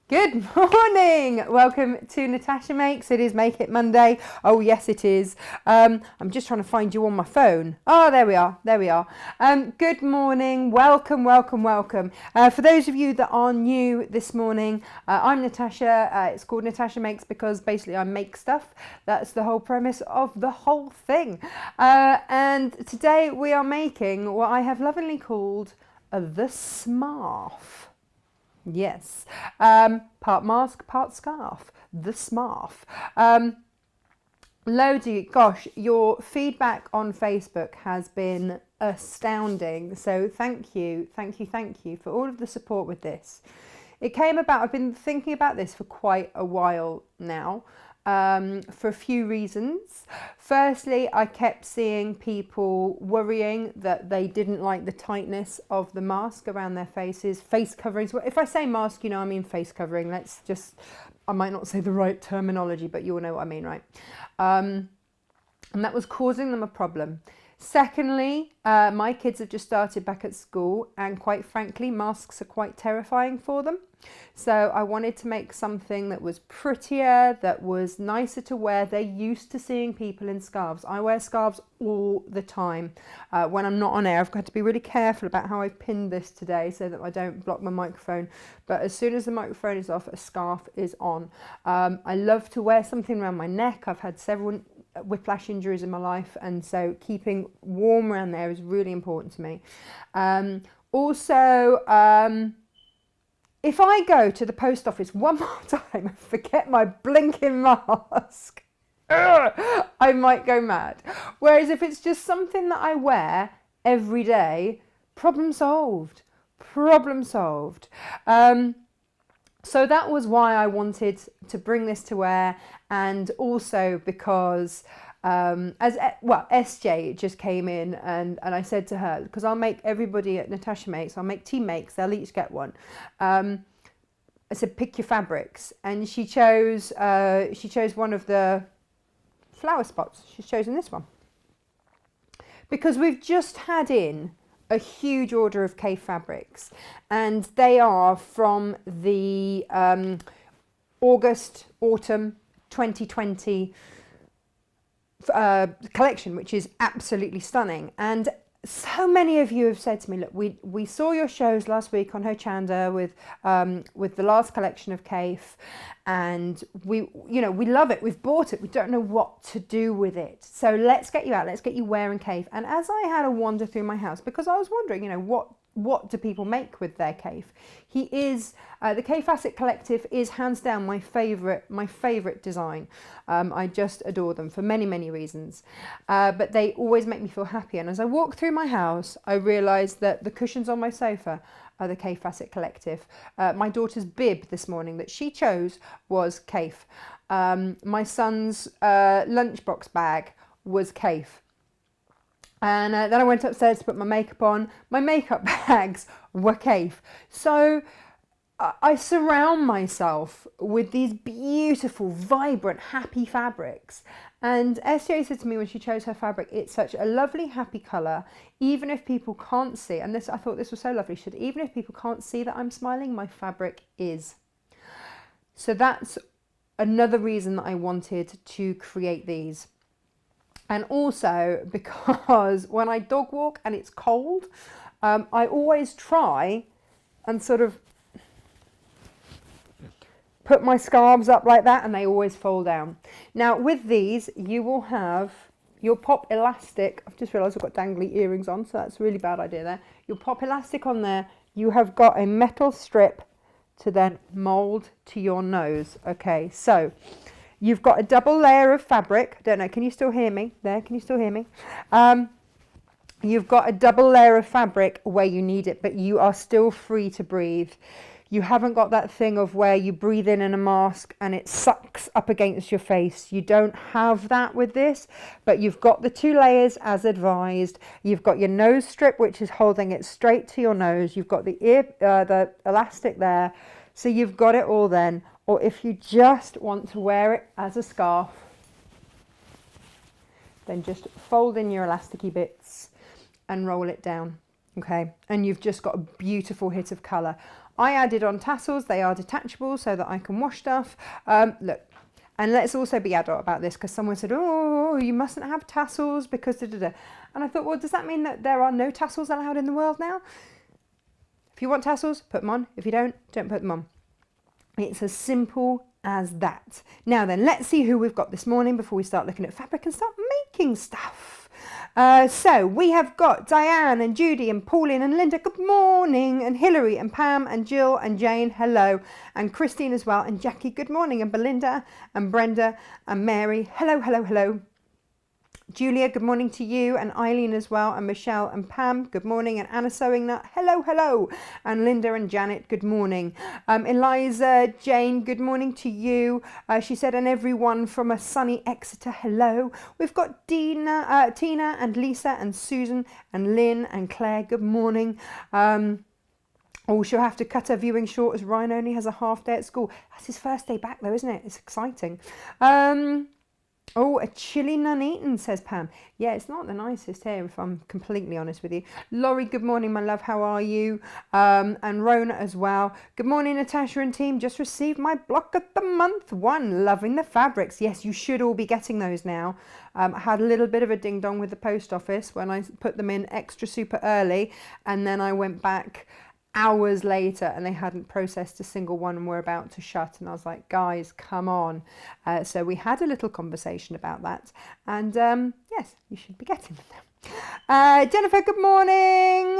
Good morning. Welcome to Natasha Makes. It is Make It Monday. Oh yes, it is. I'm just trying to find you on my phone. Oh, there we are. There we are. Good morning. Welcome, welcome, welcome. For those of you that are new this morning, I'm Natasha. It's called Natasha Makes because basically I make stuff. That's the whole premise of the whole thing. And today we are making what I have lovingly called the smarf. Yes, part mask, part scarf, the smarf. Gosh, your feedback on Facebook has been astounding. So thank you for all of the support with this. It came about, I've been thinking about this for quite a while now. For a few reasons. Firstly, I kept seeing people worrying that they didn't like the tightness of the mask around their faces, face coverings. If I say mask, I mean face covering. I might not say the right terminology, but you all know what I mean, right? And that was causing them a problem. Secondly, my kids have just started back at school, and quite frankly, masks are quite terrifying for them. So I wanted to make something that was prettier, that was nicer to wear. They're used to seeing people in scarves. I wear scarves all the time. When I'm not on air, I've got to be really careful about how I've pinned this today so that I don't block my microphone. But as soon as the microphone is off, a scarf is on. I love to wear something around my neck. I've had several whiplash injuries in my life, and so keeping warm around there is really important to me. If I go to the post office one more time and forget my blinking mask, I might go mad. Whereas if it's just something that I wear every day, problem solved. Problem solved. So that was why I wanted to bring this to wear, and also because SJ just came in and I said to her, because I'll make everybody at Natasha Makes, I'll make team makes, they'll each get one. I said, pick your fabrics, and she chose one of the flower spots. She's chosen this one because we've just had in a huge order of Kaffe fabrics, and they are from the autumn 2020 collection, which is absolutely stunning. And so many of you have said to me, look, we saw your shows last week on Hochanda with the last collection of Kaffe, and we love it, we've bought it, we don't know what to do with it, so let's get you out, let's get you wearing Kaffe. And as I had a wander through my house, because I was wondering, what do people make with their Kaffe? He is the Kaffe Fassett collective is hands down my favorite design. I just adore them for many reasons, but they always make me feel happy. And as I walk through my house, I realized that the cushions on my sofa are the Kaffe Fassett collective. My daughter's bib this morning that she chose was Kaffe. My son's lunchbox bag was Kaffe. And then I went upstairs to put my makeup on. My makeup bags were Kaffe. So I surround myself with these beautiful, vibrant, happy fabrics. And SJ said to me when she chose her fabric, it's such a lovely, happy colour. Even if people can't see, and I thought this was so lovely, even if people can't see that I'm smiling, my fabric is. So that's another reason that I wanted to create these. And also because when I dog walk and it's cold, I always try and sort of put my scarves up like that, and they always fall down. Now with these, you will have your pop elastic. I've just realised I've got dangly earrings on, so that's a really bad idea there. Your pop elastic on there, you have got a metal strip to then mould to your nose. Okay, so you've got a double layer of fabric. I don't know, can you still hear me? There, can you still hear me? You've got a double layer of fabric where you need it, but you are still free to breathe. You haven't got that thing of where you breathe in a mask and it sucks up against your face. You don't have that with this, but you've got the 2 layers as advised. You've got your nose strip, which is holding it straight to your nose. You've got the elastic there. So you've got it all then. Or if you just want to wear it as a scarf, then just fold in your elasticy bits and roll it down. Okay, and you've just got a beautiful hit of colour. I added on tassels. They are detachable so that I can wash stuff. Look, and let's also be adult about this, because someone said, oh, you mustn't have tassels because da, da, da. And I thought, well, does that mean that there are no tassels allowed in the world now? If you want tassels, put them on. If you don't put them on. It's as simple as that. Now then, let's see who we've got this morning before we start looking at fabric and start making stuff. So we have got Diane and Judy and Pauline and Linda, good morning, and Hilary and Pam and Jill and Jane, hello, and Christine as well, and Jackie, good morning, and Belinda and Brenda and Mary, hello, hello, hello. Julia, good morning to you, and Eileen as well, and Michelle and Pam, good morning, and Anna Sewing Nut, hello, hello, and Linda and Janet, good morning. Eliza, Jane, good morning to you. She said, and everyone from a sunny Exeter, hello. We've got Tina and Lisa and Susan and Lynn and Claire, good morning. Oh, she'll have to cut her viewing short as Ryan only has a half day at school. That's his first day back though, isn't it? It's exciting. Oh, a chilly Nuneaton, says Pam. Yeah, it's not the nicest here, if I'm completely honest with you. Laurie, good morning, my love. How are you? And Rona as well. Good morning, Natasha and team. Just received my block of the month one. Loving the fabrics. Yes, you should all be getting those now. I had a little bit of a ding-dong with the post office when I put them in extra super early. And then I went back hours later and they hadn't processed a single one and were about to shut, and I was like, guys, come on. So we had a little conversation about that, and yes, you should be getting them now. Jennifer, good morning.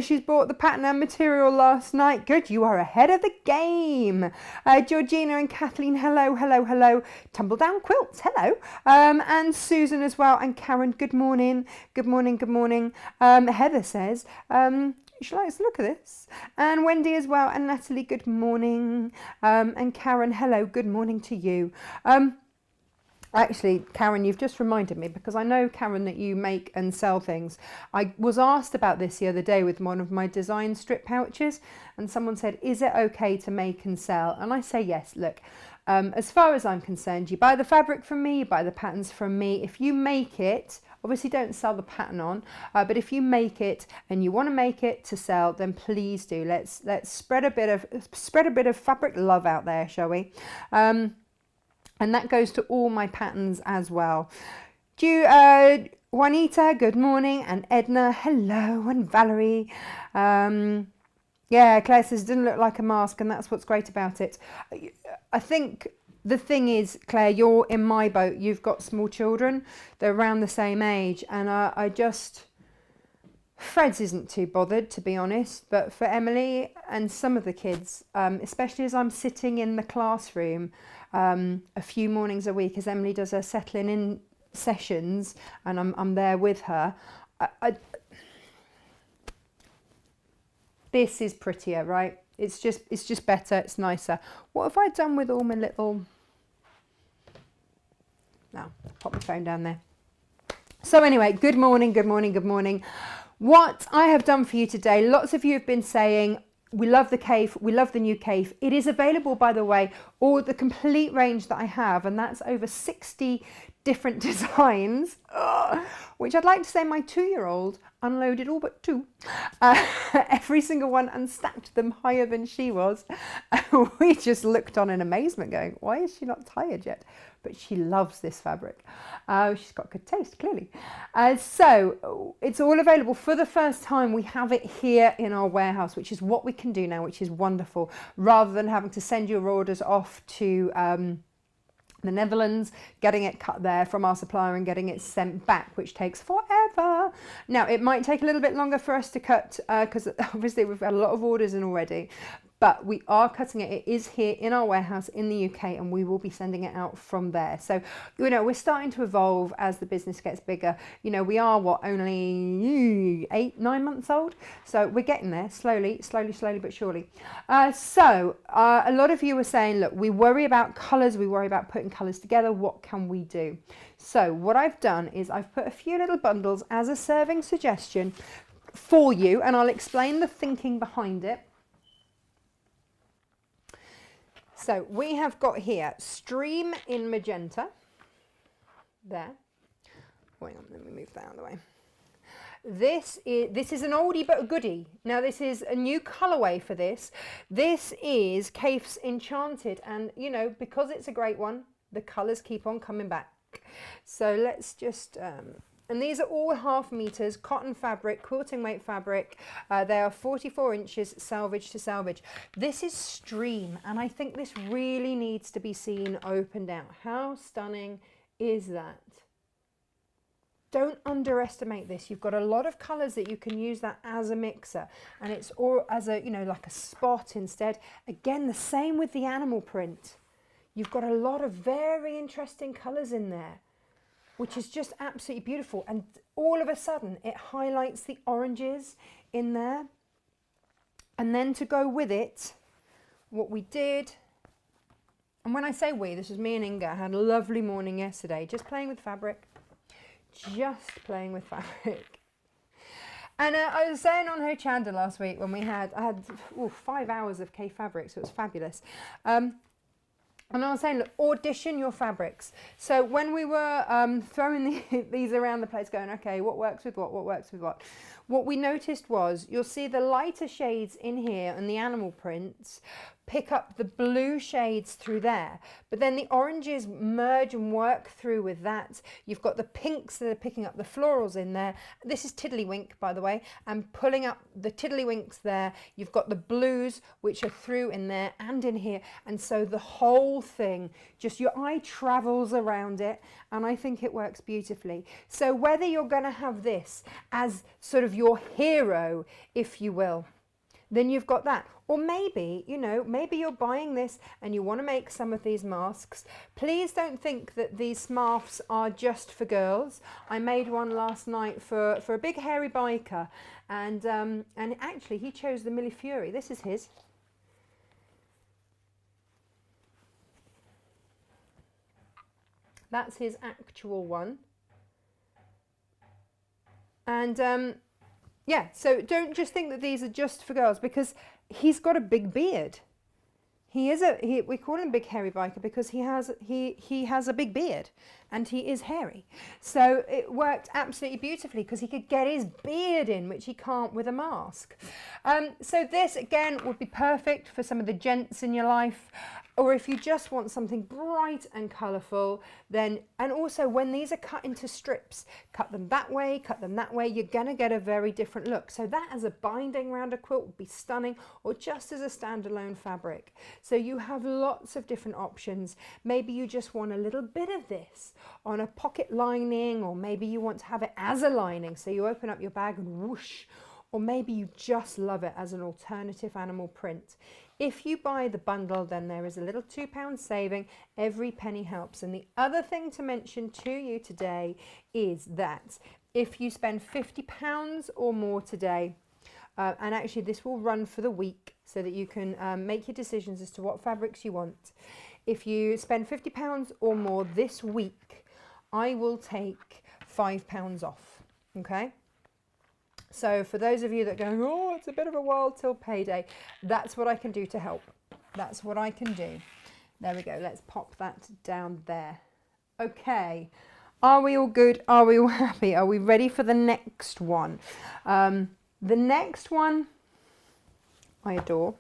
She's bought the pattern and material last night. Good, you are ahead of the game. Georgina and Kathleen, hello, hello, hello. Tumble Down Quilts, hello. And Susan as well, and Karen, good morning. Good morning, good morning. Heather says, she likes to look at this. And Wendy as well, and Natalie, good morning. And Karen, hello, good morning to you. Actually, Karen, you've just reminded me, because I know, Karen, that you make and sell things. I was asked about this the other day with one of my design strip pouches, and someone said, is it okay to make and sell? And I say yes. Look, as far as I'm concerned, you buy the fabric from me, you buy the patterns from me. If you make it, obviously don't sell the pattern on, but if you make it and you want to make it to sell, then please do. Let's spread a bit of fabric love out there, shall we? And that goes to all my patterns as well. Juanita, good morning, and Edna, hello, and Valerie. Yeah, Claire says it didn't look like a mask, and that's what's great about it. I think the thing is, Claire, you're in my boat. You've got small children. They're around the same age. And Fred's isn't too bothered, to be honest. But for Emily and some of the kids, especially as I'm sitting in the classroom a few mornings a week, as Emily does her settling in sessions, and I'm there with her, this is prettier, right? It's just better. It's nicer. What have I done with all my little... Now, pop my phone down there. So anyway, good morning, good morning, good morning. What I have done for you today, lots of you have been saying, we love the Kaffe, we love the new Kaffe. It is available, by the way, all the complete range that I have, and that's over 60 different designs, which I'd like to say my 2-year-old unloaded all but 2, every single one, and stacked them higher than she was. We just looked on in amazement going, why is she not tired yet? But she loves this fabric. She's got good taste, clearly. So it's all available for the first time. We have it here in our warehouse, which is what we can do now, which is wonderful, rather than having to send your orders off to the Netherlands, getting it cut there from our supplier and getting it sent back, which takes forever. Now, it might take a little bit longer for us to cut, because obviously we've had a lot of orders in already, but we are cutting it. It is here in our warehouse in the UK, and we will be sending it out from there. So, you know, we're starting to evolve as the business gets bigger. You know, we are, what, only 8, 9 months old? So we're getting there slowly, but surely. A lot of you were saying, look, we worry about colours, we worry about putting colours together. What can we do? So what I've done is I've put a few little bundles as a serving suggestion for you, and I'll explain the thinking behind it. So we have got here Stream in Magenta. There. Hang on, let me move that out of the way. This is an oldie but a goodie. Now this is a new colorway for this. This is Kaffe's Enchanted, and you know, because it's a great one, the colors keep on coming back. So let's just and these are all 1/2 meters cotton fabric, quilting weight fabric. They are 44 inches selvage to selvage. This is stream, and I think this really needs to be seen opened out. How stunning is that? Don't underestimate this. You've got a lot of colors that you can use that as a mixer, and it's all as a, you know, like a spot instead. Again, the same with the animal print. You've got a lot of very interesting colors in there, which is just absolutely beautiful. And all of a sudden it highlights the oranges in there. And then to go with it, what we did, and when I say we, this was me and Inga. I had a lovely morning yesterday, just playing with fabric. Just playing with fabric. And I was saying on Ho Chanda last week when I had 5 hours of Kaffe fabric, so it was fabulous. And I was saying, look, audition your fabrics. So when we were throwing these around the place, going, okay, what works with what works with what we noticed was, you'll see the lighter shades in here and the animal prints pick up the blue shades through there, but then the oranges merge and work through with that. You've got the pinks that are picking up the florals in there. This is Tiddlywink, by the way, and pulling up the Tiddlywinks there. You've got the blues, which are through in there and in here, and so the whole thing, just your eye travels around it, and I think it works beautifully. So whether you're going to have this as sort of your hero, if you will, then you've got that. Or maybe, you know, maybe you're buying this and you want to make some of these masks. Please don't think that these scarves are just for girls. I made one last night for a big hairy biker, and actually he chose the Millie Fury. This is his. That's his actual one. And yeah, so don't just think that these are just for girls, because he's got a big beard. We call him Big Hairy Biker because he has a big beard and he is hairy. So it worked absolutely beautifully because he could get his beard in, which he can't with a mask. So this again would be perfect for some of the gents in your life, or if you just want something bright and colourful, then, and also when these are cut into strips, cut them that way, cut them that way, you're going to get a very different look. So that as a binding around a quilt would be stunning, or just as a standalone fabric. So you have lots of different options. Maybe you just want a little bit of this on a pocket lining, or maybe you want to have it as a lining, so you open up your bag and whoosh, or maybe you just love it as an alternative animal print. If you buy the bundle, then there is a little £2 saving. Every penny helps. And the other thing to mention to you today is that if you spend £50 or more today, and actually this will run for the week so that you can make your decisions as to what fabrics you want. If you spend £50 or more this week, I will take £5 off, okay? So for those of you that go, oh, it's a bit of a while till payday, that's what I can do to help. That's what I can do. There we go. Let's pop that down there. Okay. Are we all good? Are we all happy? Are we ready for the next one? The next one I adore,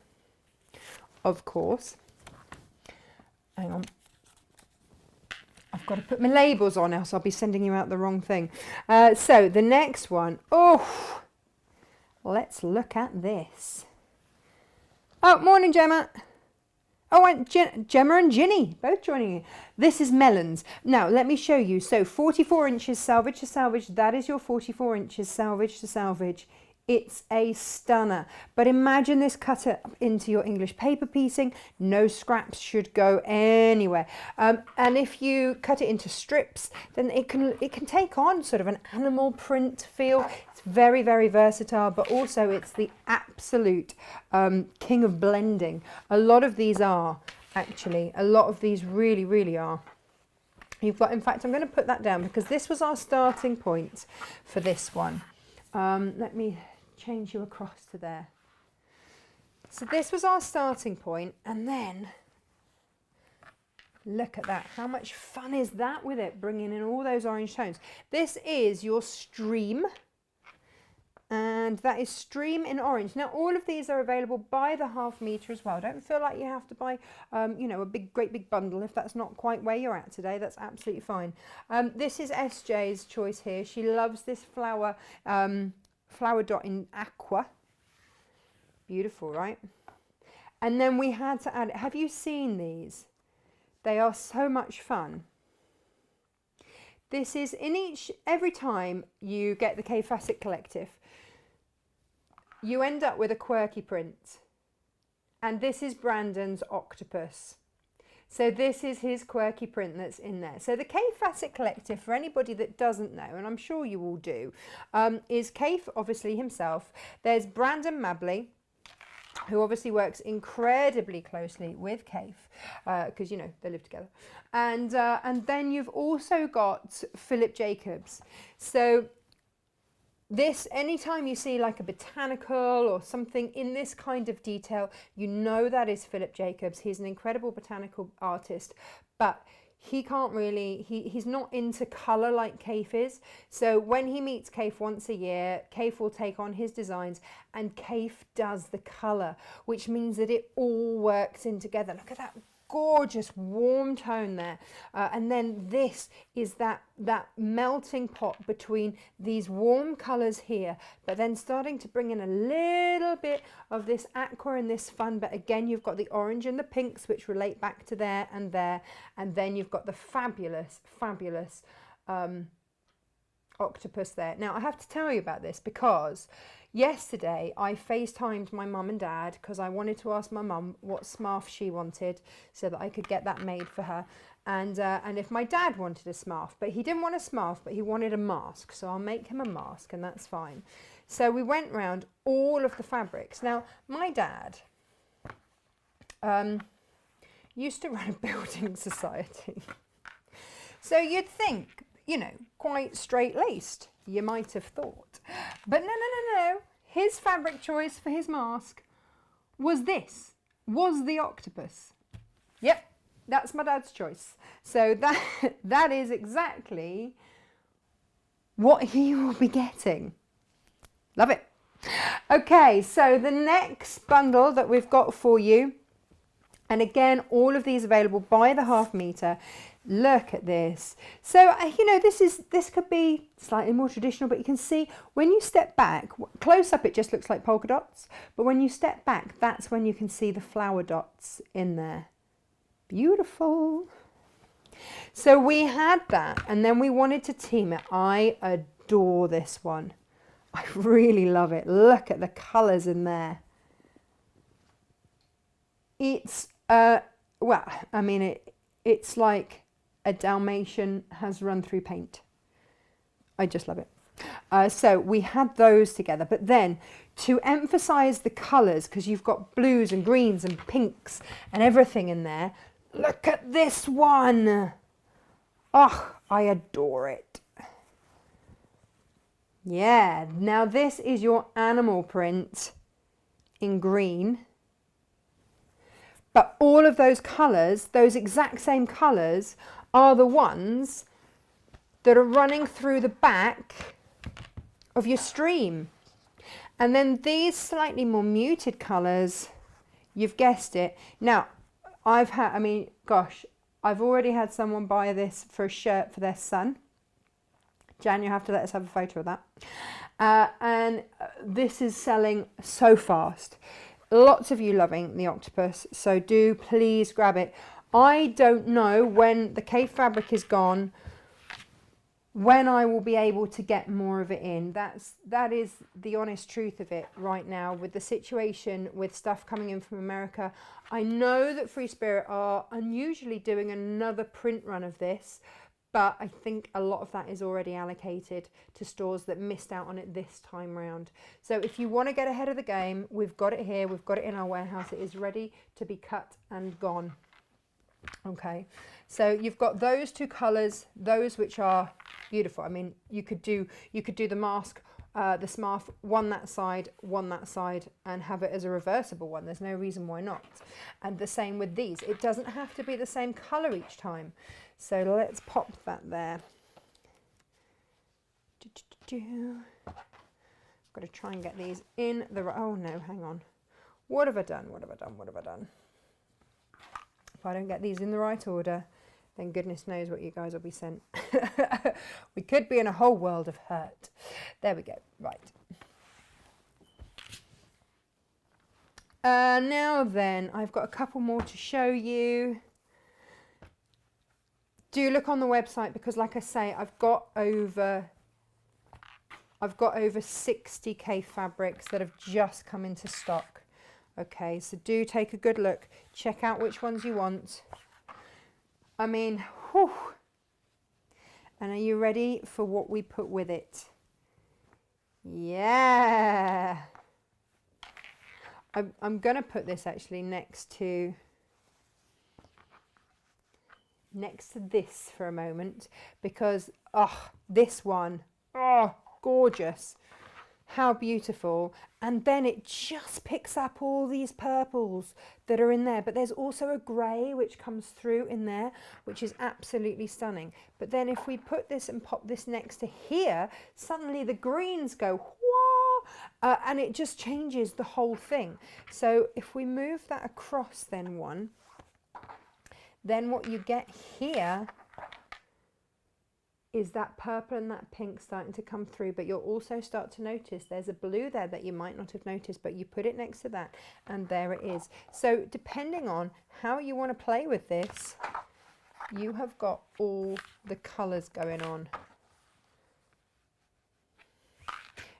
of course. Hang on. I've got to put my labels on, else I'll be sending you out the wrong thing. So the next one, oh, let's look at this. Oh, morning, Gemma. Oh, and Gemma and Ginny, both joining you. This is Melons. Now, let me show you. So 44 inches selvage to selvage. That is your 44 inches selvage to selvage. It's a stunner. But imagine this cut it into your English paper piecing. No scraps should go anywhere. And if you cut it into strips, then it can take on sort of an animal print feel. It's very, very versatile, but also it's the absolute king of blending. A lot of these are, actually. A lot of these really, really are. You've got, in fact, I'm going to put that down because this was our starting point for this one. Let me change you across to there. So this was our starting point, and then look at that. How much fun is that with it, bringing in all those orange tones? This is your stream. And that is Stream in Orange. Now, all of these are available by the ½ metre as well. Don't feel like you have to buy, you know, a great big bundle if that's not quite where you're at today. That's absolutely fine. This is SJ's choice here. She loves this flower, flower dot in aqua. Beautiful, right? And then we had to add, have you seen these? They are so much fun. This is every time you get the Kaffe Fassett collective, you end up with a quirky print. And this is Brandon's octopus. So this is his quirky print that's in there. So the Kaffe Fassett collective, for anybody that doesn't know, and I'm sure you all do, is Kaffe, obviously himself. There's Brandon Mabley, who obviously works incredibly closely with Kaffe, because, you know, they live together. And then you've also got Philip Jacobs. So this, anytime you see like a botanical or something in this kind of detail, you know that is Philip Jacobs. He's an incredible botanical artist, but he can't really, he's not into colour like Kaffe is. So when he meets Kaffe once a year, Kaffe will take on his designs and Kaffe does the colour, which means that it all works in together. Look at that gorgeous warm tone there. And then this is that melting pot between these warm colours here, but then starting to bring in a little bit of this aqua and this fun. But again, you've got the orange and the pinks, which relate back to there, and then you've got the fabulous octopus there. Now I have to tell you about this because yesterday I FaceTimed my mum and dad because I wanted to ask my mum what scarf she wanted so that I could get that made for her, and if my dad wanted a scarf, but he didn't want a scarf, but he wanted a mask, so I'll make him a mask and that's fine. So we went round all of the fabrics. Now my dad used to run a building society, so you'd think, you know, quite straight-laced, you might have thought. But no. His fabric choice for his mask was the octopus. Yep, that's my dad's choice. So that is exactly what he will be getting. Love it. Okay, so the next bundle that we've got for you, and again, all of these available by the ½ metre. Look at this. So, you know, this could be slightly more traditional, but you can see when you step back, close up it just looks like polka dots, but when you step back, that's when you can see the flower dots in there. Beautiful. So we had that, and then we wanted to team it. I adore this one. I really love it. Look at the colours in there. It's, well, I mean, it's like a Dalmatian has run through paint. I just love it. So we had those together, but then to emphasize the colors, because you've got blues and greens and pinks and everything in there, look at this one. Oh, I adore it. Yeah, now this is your animal print in green. But all of those colours, those exact same colours, are the ones that are running through the back of your stream. And then these slightly more muted colours, you've guessed it. Now, I've already had someone buy this for a shirt for their son. Jan, you have to let us have a photo of that. And this is selling so fast. Lots of you loving the octopus, so do please grab it. I don't know when the Kaffe fabric is gone, when I will be able to get more of it in. That is the honest truth of it right now with the situation with stuff coming in from America. I know that Free Spirit are unusually doing another print run of this, but I think a lot of that is already allocated to stores that missed out on it this time round. So if you want to get ahead of the game, we've got it here, we've got it in our warehouse, it is ready to be cut and gone. Okay, so you've got those two colours, those which are beautiful. I mean, you could do the mask, the scarf, one that side, and have it as a reversible one. There's no reason why not. And the same with these. It doesn't have to be the same colour each time. So let's pop that there. Got to try and get these in the right. Oh no, hang on. What have I done? What have I done? What have I done? If I don't get these in the right order, then goodness knows what you guys will be sent. We could be in a whole world of hurt. There we go. Right. Now then, I've got a couple more to show you. Do look on the website because, like I say, I've got over 60 Kaffe fabrics that have just come into stock. Okay, so do take a good look. Check out which ones you want. I mean, whew. And are you ready for what we put with it? Yeah. I'm going to put this actually next to this for a moment because, oh, this one, oh, gorgeous. How beautiful. And then it just picks up all these purples that are in there. But there's also a grey which comes through in there, which is absolutely stunning. But then if we put this and pop this next to here, suddenly the greens go, whoa, and it just changes the whole thing. So if we move that across then one, then what you get here is that purple and that pink starting to come through, but you'll also start to notice there's a blue there that you might not have noticed, but you put it next to that and there it is. So depending on how you want to play with this, you have got all the colours going on.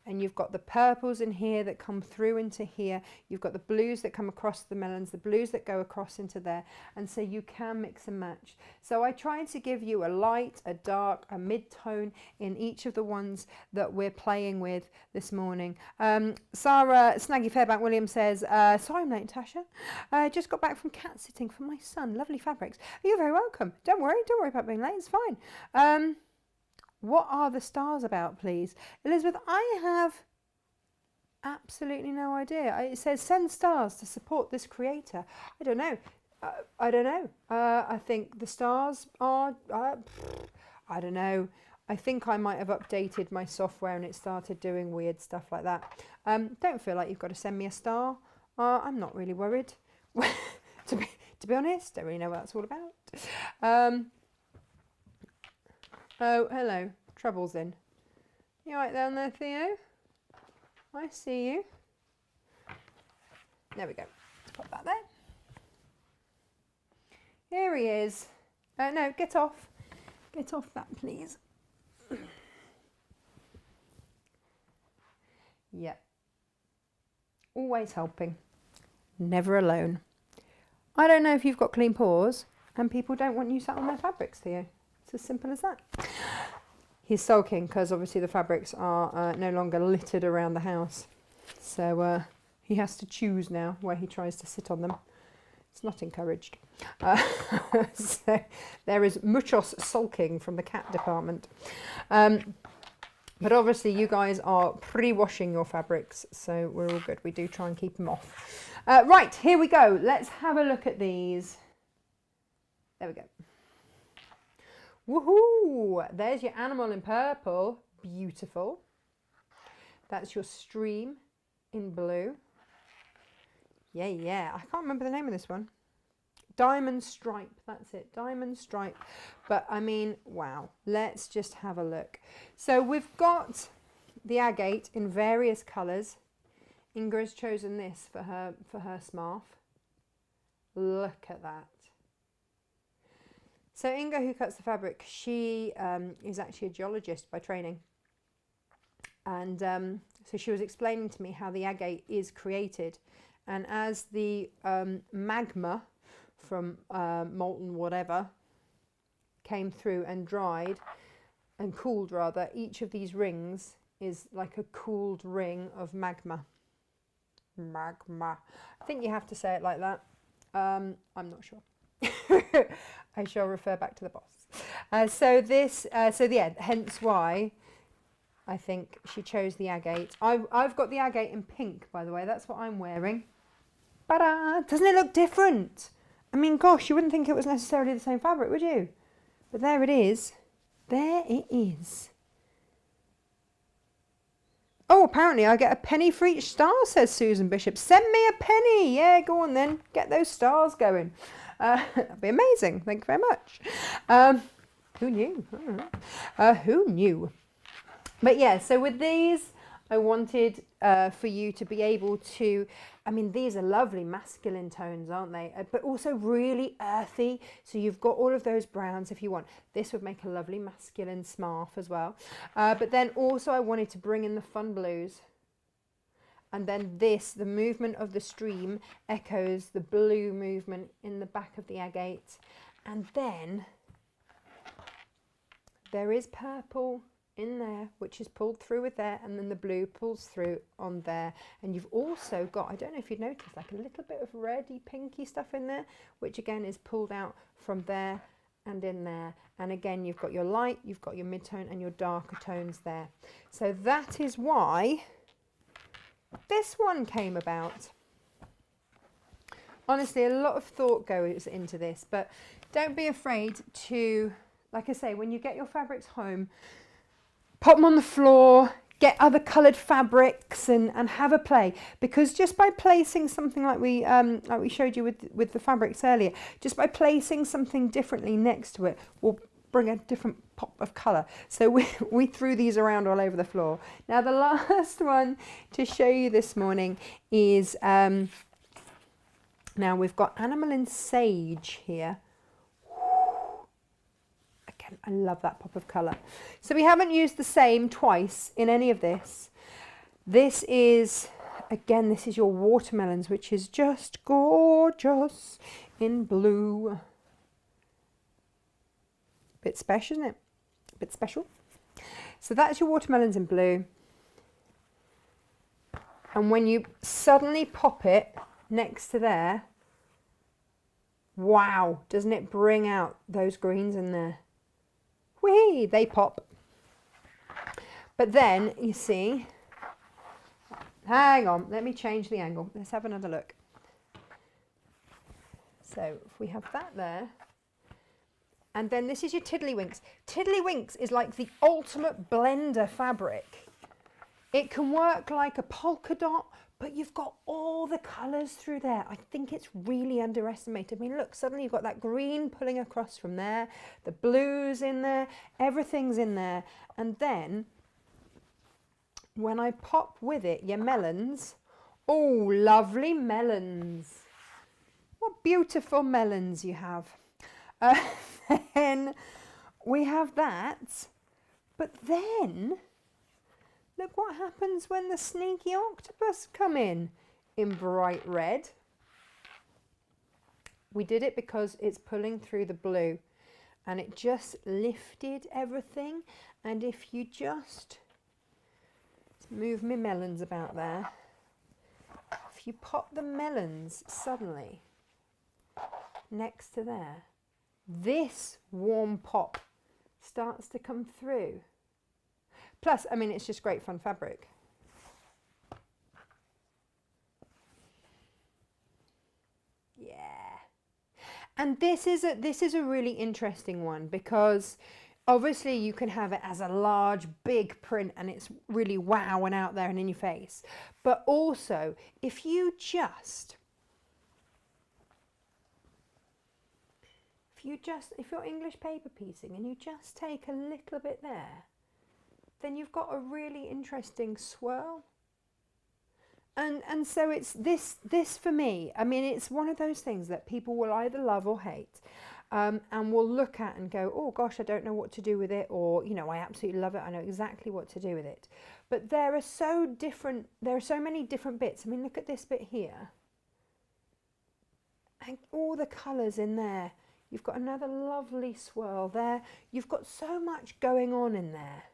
And you've got the purples in here that come through into here. You've got the blues that come across the melons, the blues that go across into there. And so you can mix and match. So I tried to give you a light, a dark, a mid-tone in each of the ones that we're playing with this morning. Sarah Snaggy Fairbank Williams says, sorry I'm late, Natasha. I just got back from cat sitting for my son. Lovely fabrics. You're very welcome. Don't worry about being late. It's fine. What are the stars about, please? Elizabeth, I have absolutely no idea. It says send stars to support this creator. I don't know. I don't know. I think the stars are, I don't know. I think I might have updated my software and it started doing weird stuff like that. Don't feel like you've got to send me a star. I'm not really worried. to be honest, don't really know what that's all about. Oh, hello. Trouble's in. You right down there, Theo? I see you. There we go. Let's pop that there. Here he is. No, get off. Get off that, please. Yeah. Always helping. Never alone. I don't know if you've got clean paws and people don't want you sat on their fabrics, Theo. It's as simple as that. He's sulking because obviously the fabrics are no longer littered around the house. So he has to choose now where he tries to sit on them. It's not encouraged. So there is muchos sulking from the cat department. But obviously you guys are pre-washing your fabrics, so we're all good. We do try and keep them off. Right, here we go. Let's have a look at these. There we go. Woohoo! There's your animal in purple. Beautiful. That's your stream in blue. Yeah. I can't remember the name of this one. Diamond stripe. That's it. Diamond stripe. But I mean, wow. Let's just have a look. So we've got the agate in various colours. Inga has chosen this for her scarf. Look at that. So Inga, who cuts the fabric, she is actually a geologist by training. And so she was explaining to me how the agate is created. And as the magma from molten whatever came through and dried and cooled rather, each of these rings is like a cooled ring of magma. Magma. I think you have to say it like that. I'm not sure. I shall refer back to the boss. So yeah, hence why I think she chose the agate. I've got the agate in pink, by the way. That's what I'm wearing. But doesn't it look different? I mean, gosh, you wouldn't think it was necessarily the same fabric, would you? But there it is. There it is. Oh, apparently I get a penny for each star, says Susan Bishop. Send me a penny. Yeah, go on then. Get those stars going. That'd be amazing. Thank you very much. Who knew? Who knew? But yeah, so with these, I wanted for you to be able to, I mean, these are lovely masculine tones, aren't they? But also really earthy. So you've got all of those browns if you want. This would make a lovely masculine smarf as well. But then also I wanted to bring in the fun blues. And then this, the movement of the stream echoes the blue movement in the back of the agate. And then there is purple in there, which is pulled through with there, and then the blue pulls through on there. And you've also got, I don't know if you've noticed, like a little bit of reddy pinky stuff in there, which again is pulled out from there and in there. And again, you've got your light, you've got your mid-tone and your darker tones there. So that is why this one came about. Honestly, a lot of thought goes into this, but don't be afraid to, like I say, when you get your fabrics home, pop them on the floor, get other coloured fabrics and have a play. Because just by placing something like we showed you with the fabrics earlier, just by placing something differently next to it will bring a different pop of colour. So we threw these around all over the floor. Now the last one to show you this morning is, now we've got Animal and Sage here. I love that pop of colour. So we haven't used the same twice in any of this. This is, again, this is your watermelons, which is just gorgeous in blue. Bit special, isn't it? Bit special. So that's your watermelons in blue. And when you suddenly pop it next to there, wow, doesn't it bring out those greens in there? Whee, they pop. But then you see, hang on, let me change the angle. Let's have another look. So if we have that there, and then this is your Tiddlywinks. Tiddlywinks is like the ultimate blender fabric. It can work like a polka dot, but you've got all the colours through there. I think it's really underestimated. I mean, look, suddenly you've got that green pulling across from there, the blues in there, everything's in there. And then when I pop with it, your melons, oh, lovely melons. What beautiful melons you have. Then we have that, but then look what happens when the sneaky octopus come in bright red. We did it because it's pulling through the blue and it just lifted everything. And if you just move my melons about there, if you pop the melons suddenly next to there, this warm pop starts to come through. Plus, I mean, it's just great fun fabric. Yeah. And this is a really interesting one because obviously you can have it as a large, big print and it's really wow and out there and in your face. But also, if you're English paper piecing and you just take a little bit there, then you've got a really interesting swirl. And so it's this for me, I mean, it's one of those things that people will either love or hate, and will look at and go, oh gosh, I don't know what to do with it, or, you know, I absolutely love it, I know exactly what to do with it. But there are so many different bits. I mean, look at this bit here. And all the colours in there. You've got another lovely swirl there. You've got so much going on in there.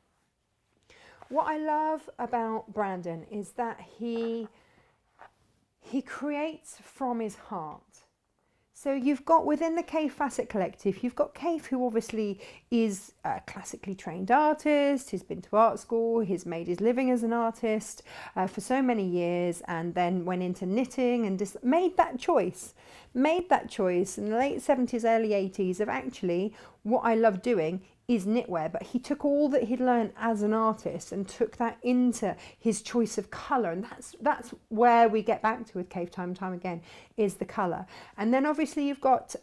What I love about Brandon is that he creates from his heart. So you've got within the Kaffe Fassett collective, you've got Kaffe, who obviously is a classically trained artist, he's been to art school, he's made his living as an artist for so many years, and then went into knitting and just made that choice in the late 70s, early 80s of actually what I love doing is knitwear, but he took all that he'd learned as an artist and took that into his choice of colour, and that's where we get back to with Kaffe time and time again, is the colour. And then obviously you've got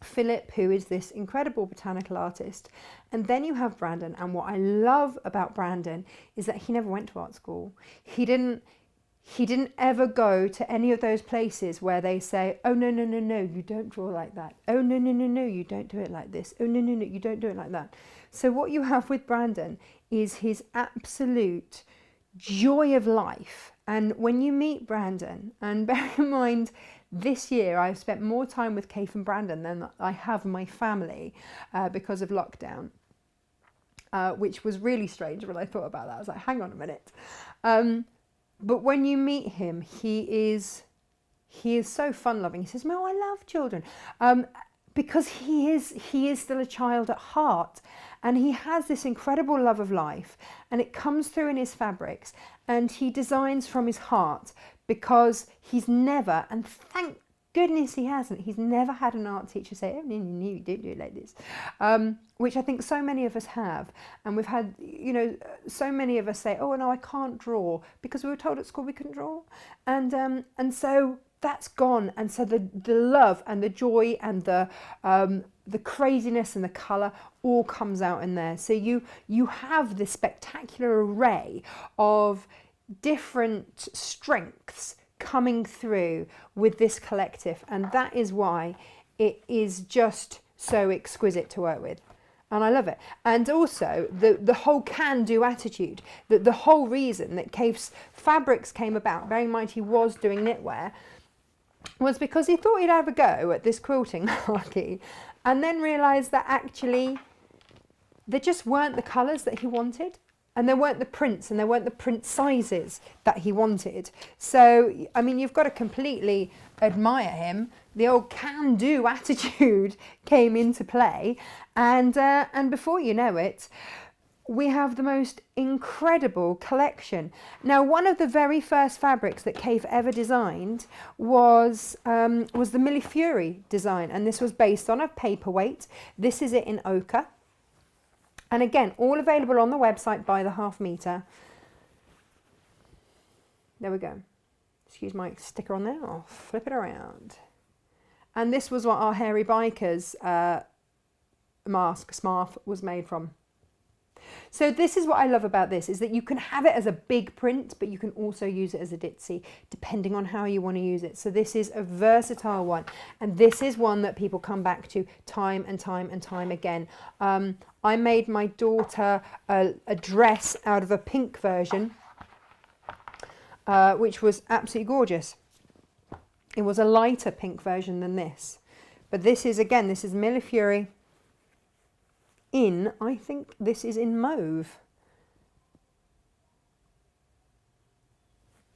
Philip, who is this incredible botanical artist, and then you have Brandon. And what I love about Brandon is that he never went to art school. He didn't ever go to any of those places where they say, oh, no, you don't draw like that. Oh, no, you don't do it like this. Oh, no, you don't do it like that. So what you have with Brandon is his absolute joy of life. And when you meet Brandon, and bear in mind, this year I've spent more time with Kaffe and Brandon than I have my family because of lockdown, which was really strange when I thought about that. I was like, hang on a minute. But when you meet him, he is so fun-loving. He says, "No, I love children," because he is still a child at heart, and he has this incredible love of life, and it comes through in his fabrics, and he designs from his heart because he's never, and thank goodness he hasn't, he's never had an art teacher say, oh, no, you don't do it like this, which I think so many of us have. And we've had, so many of us say, oh, no, I can't draw, because we were told at school we couldn't draw. And so that's gone. And so the love and the joy and the craziness and the colour all comes out in there. So you have this spectacular array of different strengths coming through with this collective, and that is why it is just so exquisite to work with, and I love it. And also the whole can-do attitude, the whole reason that Kaffe's fabrics came about, bearing in mind he was doing knitwear, was because he thought he'd have a go at this quilting malarkey, and then realised that actually there just weren't the colours that he wanted. And there weren't the prints, and there weren't the print sizes that he wanted. So, I mean, you've got to completely admire him. The old can-do attitude came into play. And before you know it, we have the most incredible collection. Now, one of the very first fabrics that Kaffe ever designed was the Millefiori design. And this was based on a paperweight. This is it in ochre. And again, all available on the website by the half metre. There we go. Excuse my sticker on there. I'll flip it around. And this was what our Hairy Bikers scarf was made from. So this is what I love about this, is that you can have it as a big print, but you can also use it as a ditzy, depending on how you want to use it. So this is a versatile one, and this is one that people come back to time and time and time again. I made my daughter a dress out of a pink version, which was absolutely gorgeous. It was a lighter pink version than this. But this is, again, this is Millefiori in, I think this is in mauve.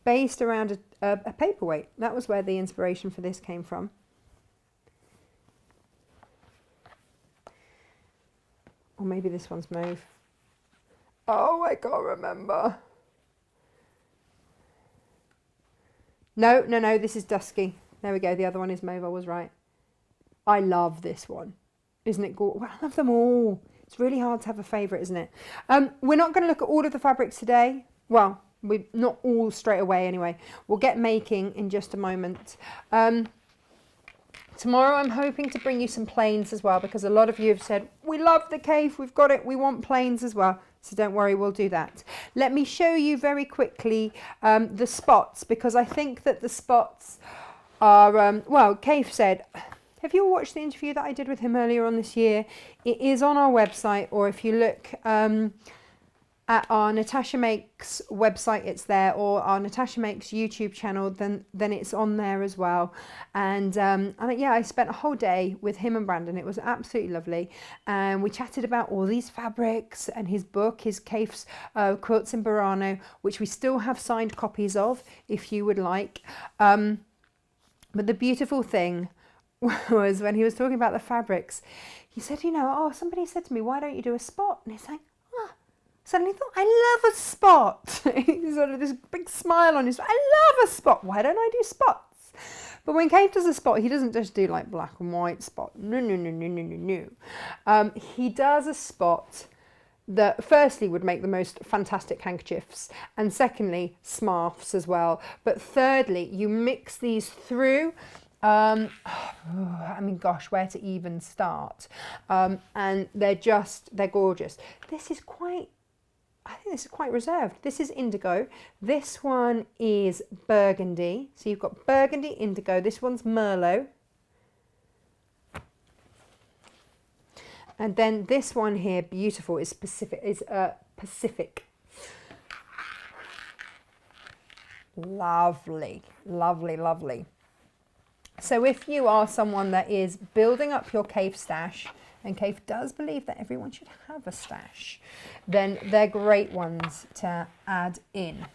Based around a paperweight. That was where the inspiration for this came from. Or maybe this one's mauve. Oh, I can't remember. No, this is dusky. There we go, the other one is mauve, I was right. I love this one. Isn't it gorgeous? Well, I love them all. It's really hard to have a favourite, isn't it? We're not going to look at all of the fabrics today. Well, we're not all straight away anyway. We'll get making in just a moment. Tomorrow I'm hoping to bring you some plains as well, because a lot of you have said, we love the Kaffe, we've got it, we want plains as well. So don't worry, we'll do that. Let me show you very quickly the spots, because I think that the spots are, well, Kaffe said, have you watched the interview that I did with him earlier on this year? It is on our website, or if you look at our Natasha Makes website, it's there, or our Natasha Makes YouTube channel, then it's on there as well. And yeah, I spent a whole day with him and Brandon. It was absolutely lovely. And we chatted about all these fabrics and his book, his Kaffe's Quilts in Burano, which we still have signed copies of if you would like. But the beautiful thing was when he was talking about the fabrics, he said, somebody said to me, why don't you do a spot? And he's like, suddenly thought, I love a spot. He's sort of this big smile on his face. I love a spot. Why don't I do spots? But when Kaffe does a spot, he doesn't just do like black and white spot. No, no, no, no, no, no, no. He does a spot that firstly would make the most fantastic handkerchiefs, and secondly smarfs as well. But thirdly, you mix these through. I mean, gosh, where to even start? And they're gorgeous. This is quite, I think this is quite reserved. This is indigo. This one is burgundy. So you've got burgundy, indigo. This one's merlot. And then this one here, beautiful, is Pacific. Pacific. Lovely, lovely, lovely. So if you are someone that is building up your Kaffe stash, and Kaffe does believe that everyone should have a stash, then they're great ones to add in.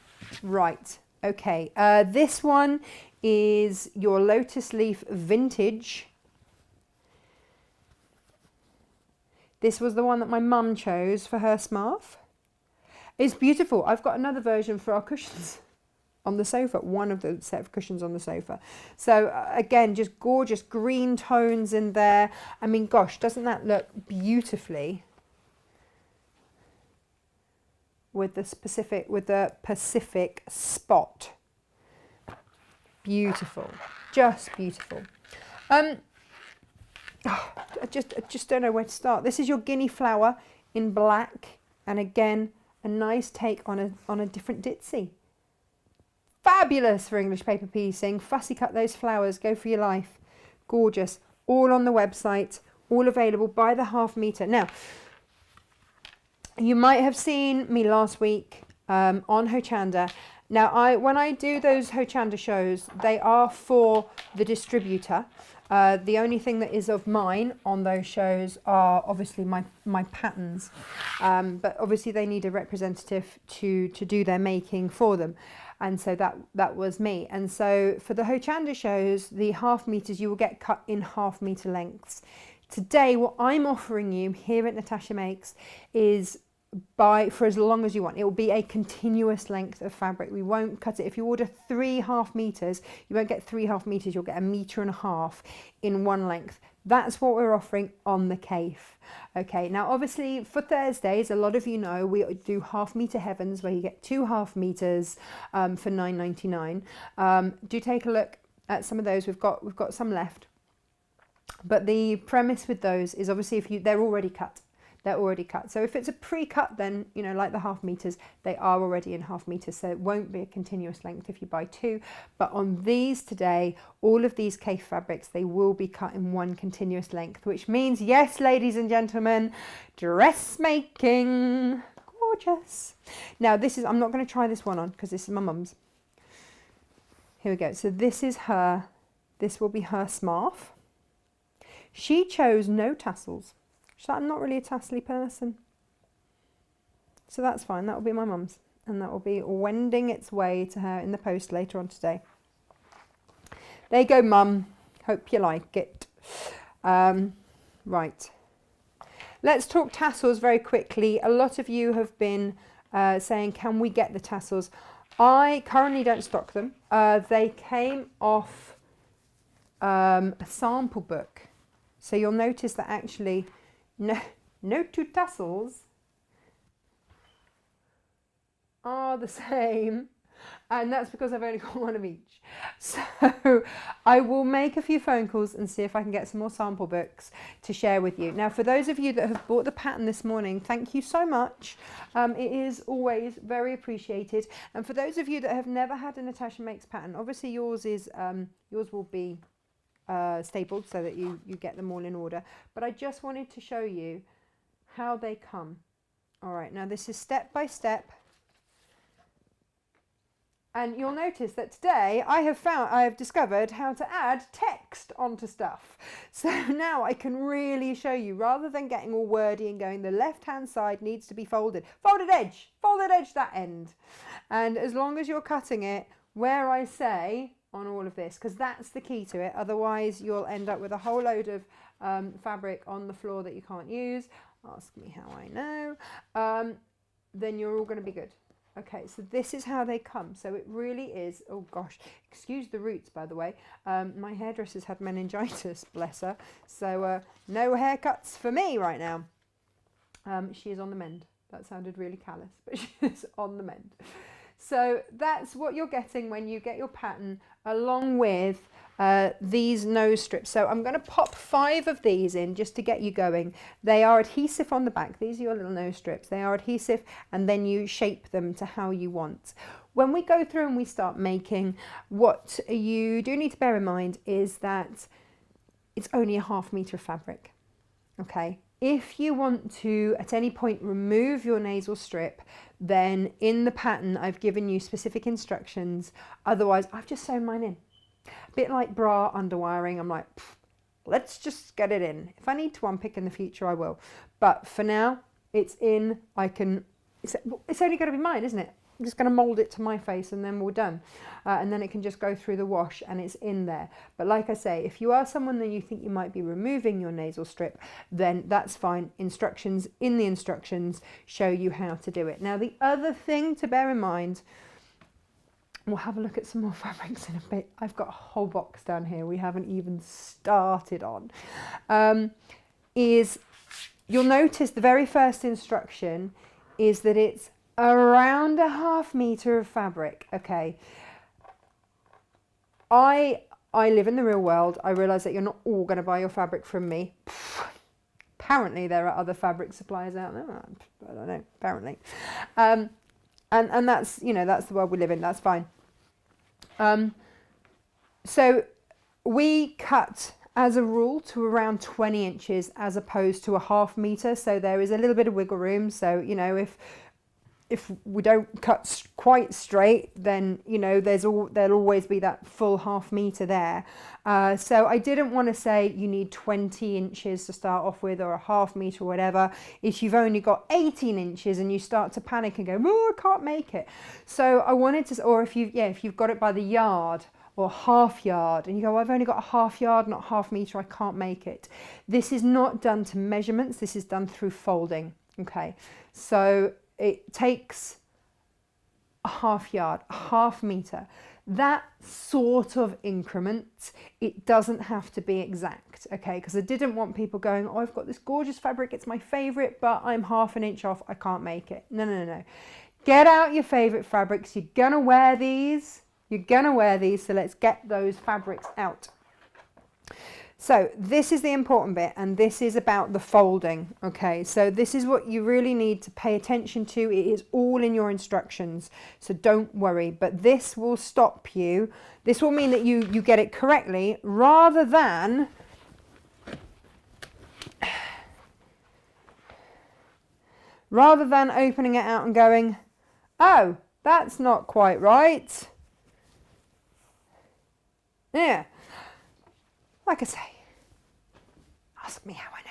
Right, okay. This one is your Lotus Leaf Vintage. This was the one that my mum chose for her smarf. It's beautiful. I've got another version for our cushions on the sofa, one of the set of cushions on the sofa. So again, just gorgeous green tones in there. I mean, gosh, doesn't that look beautifully with the Pacific spot? Beautiful, just beautiful. I just don't know where to start. This is your guinea flower in black, and again, a nice take on a different ditzy. Fabulous for English paper piecing. Fussy cut those flowers, go for your life. Gorgeous. All on the website, all available by the half metre. Now, you might have seen me last week on Hochanda. Now, when I do those Hochanda shows, they are for the distributor. The only thing that is of mine on those shows are obviously my patterns, but obviously they need a representative to do their making for them, and so that was me. And so for the Hochanda shows, the half meters you will get cut in half meter lengths. Today, what I'm offering you here at Natasha Makes is for as long as you want. It will be a continuous length of fabric. We won't cut it. If you order 3 half meters, you won't get 3 half meters, you'll get 1.5 meters in one length. That's what we're offering on the Kaffe. Okay, now obviously for Thursdays, a lot of you know we do half meter heavens where you get 2 half meters for $9.99. Do take a look at some of those. We've got some left, but the premise with those is obviously they're already cut. They're already cut. So if it's a pre-cut, then, you know, like the half meters, they are already in half meters. So it won't be a continuous length if you buy 2. But on these today, all of these Kaffe fabrics, they will be cut in one continuous length, which means, yes, ladies and gentlemen, dressmaking. Gorgeous. Now I'm not going to try this one on because this is my mum's. Here we go. So this will be her smarf. She chose no tassels. So I'm not really a tassely person. So that's fine. That will be my mum's. And that will be wending its way to her in the post later on today. There you go, Mum. Hope you like it. Right. Let's talk tassels very quickly. A lot of you have been saying, can we get the tassels? I currently don't stock them. They came off a sample book. So you'll notice that actually no 2 tassels are the same, and that's because I've only got one of each. So I will make a few phone calls and see if I can get some more sample books to share with you. Now, for those of you that have bought the pattern this morning, thank you so much. It is always very appreciated. And for those of you that have never had a Natasha Makes pattern, obviously yours will be stapled so that you get them all in order, but I just wanted to show you how they come. All right, now this is step by step, and you'll notice that today I have discovered how to add text onto stuff. So now I can really show you, rather than getting all wordy and going the left hand side needs to be folded edge that end, and as long as you're cutting it where I say on all of this, because that's the key to it. Otherwise, you'll end up with a whole load of fabric on the floor that you can't use. Ask me how I know. Then you're all going to be good. Okay, so this is how they come. So it really is, oh gosh, excuse the roots, by the way. My hairdresser's had meningitis, bless her. So no haircuts for me right now. She is on the mend. That sounded really callous, but she is on the mend. So that's what you're getting when you get your pattern, along with these nose strips. So I'm going to pop 5 of these in just to get you going. They are adhesive on the back. These are your little nose strips. They are adhesive, and then you shape them to how you want. When we go through and we start making, what you do need to bear in mind is that it's only a ½ meter of fabric. Okay. If you want to at any point remove your nasal strip, then in the pattern I've given you specific instructions. Otherwise, I've just sewn mine in. A bit like bra underwiring. I'm like, let's just get it in. If I need to unpick in the future, I will. But for now, it's in. It's only going to be mine, isn't it? I'm just going to mould it to my face and then we're done. And then it can just go through the wash and it's in there. But like I say, if you are someone that you think you might be removing your nasal strip, then that's fine. Instructions in the instructions show you how to do it. Now, the other thing to bear in mind, we'll have a look at some more fabrics in a bit. I've got a whole box down here we haven't even started on. Is you'll notice the very first instruction is that it's around a ½ meter of fabric. Okay, I live in the real world. I realise that you're not all going to buy your fabric from me. Apparently there are other fabric suppliers out there. I don't know, apparently. And that's, you know, that's the world we live in. That's fine. So we cut as a rule to around 20 inches as opposed to a ½ meter. So there is a little bit of wiggle room. So, you know, if we don't cut quite straight, then, you know, there'll always be that full ½ meter there. So I didn't want to say you need 20 inches to start off with, or a ½ meter or whatever, if you've only got 18 inches and you start to panic and go, oh, I can't make it. So I wanted to, or if you've got it by the yard or ½ yard and you go, I've only got a ½ yard, not ½ meter, I can't make it. This is not done to measurements. This is done through folding. Okay. So it takes a ½ yard, a ½ meter, that sort of increment. It doesn't have to be exact, okay? Because I didn't want people going, oh, I've got this gorgeous fabric, it's my favorite, but I'm ½ inch off, I can't make it. No, no, no, no. Get out your favorite fabrics. You're gonna wear these. You're gonna wear these, so let's get those fabrics out. So this is the important bit, and this is about the folding, okay? So this is what you really need to pay attention to. It is all in your instructions, so don't worry. But this will stop you. This will mean that you get it correctly, rather than opening it out and going, oh, that's not quite right. Yeah. Like I say, ask me how I know.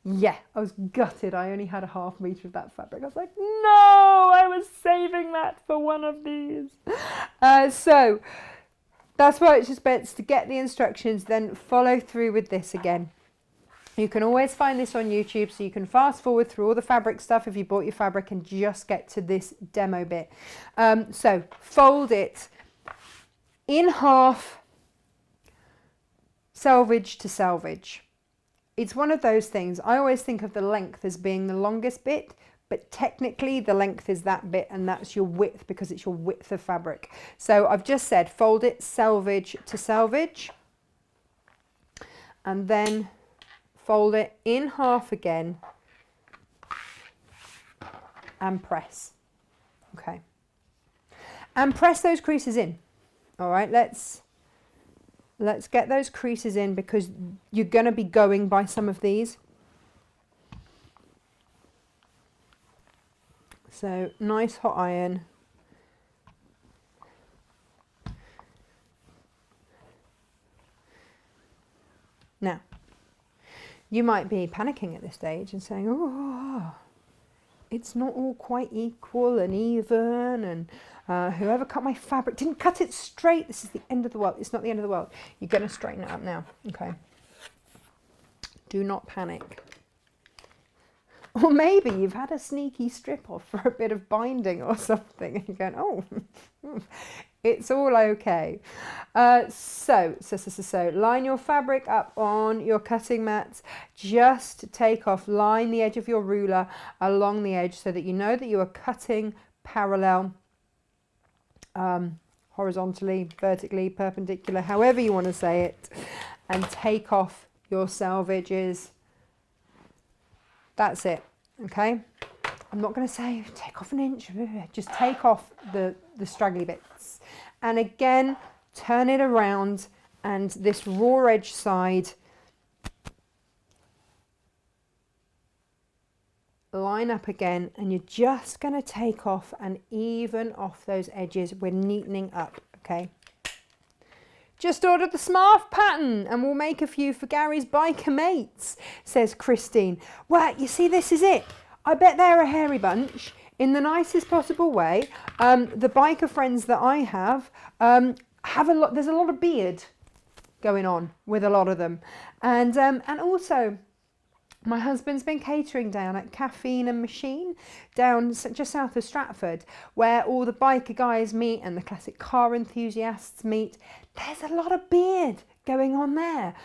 Yeah, I was gutted. I only had a ½ meter of that fabric. I was like, no, I was saving that for one of these. So that's why it's just best to get the instructions, then follow through with this again. You can always find this on YouTube, so you can fast forward through all the fabric stuff if you bought your fabric and just get to this demo bit. So fold it in half, selvage to selvage. It's one of those things. I always think of the length as being the longest bit, but technically the length is that bit, and that's your width because it's your width of fabric. So I've just said fold it selvage to selvage, and then fold it in half again and press. Okay. And press those creases in. All right, let's get those creases in, because you're going to be going by some of these. So nice hot iron. Now, you might be panicking at this stage and saying, oh, it's not all quite equal and even, and whoever cut my fabric didn't cut it straight. This is the end of the world. It's not the end of the world. You're going to straighten it up now. Okay. Do not panic. Or maybe you've had a sneaky strip off for a bit of binding or something and you're going, oh, it's all okay. So line your fabric up on your cutting mats. Just take off, line the edge of your ruler along the edge so that you know that you are cutting parallel, horizontally, vertically, perpendicular, however you want to say it, and take off your selvages. That's it, okay? I'm not going to say take off an inch, just take off the straggly bits. And again, turn it around, and this raw edge side, line up again, and you're just going to take off and even off those edges. We're neatening up, okay? Just ordered the Smart pattern and we'll make a few for Gary's biker mates, says Christine. Well, you see, this is it. I bet they're a hairy bunch in the nicest possible way. The biker friends that I have a lot, there's a lot of beard going on with a lot of them. And also, my husband's been catering down at Caffeine and Machine down just south of Stratford, where all the biker guys meet and the classic car enthusiasts meet. There's a lot of beard going on there.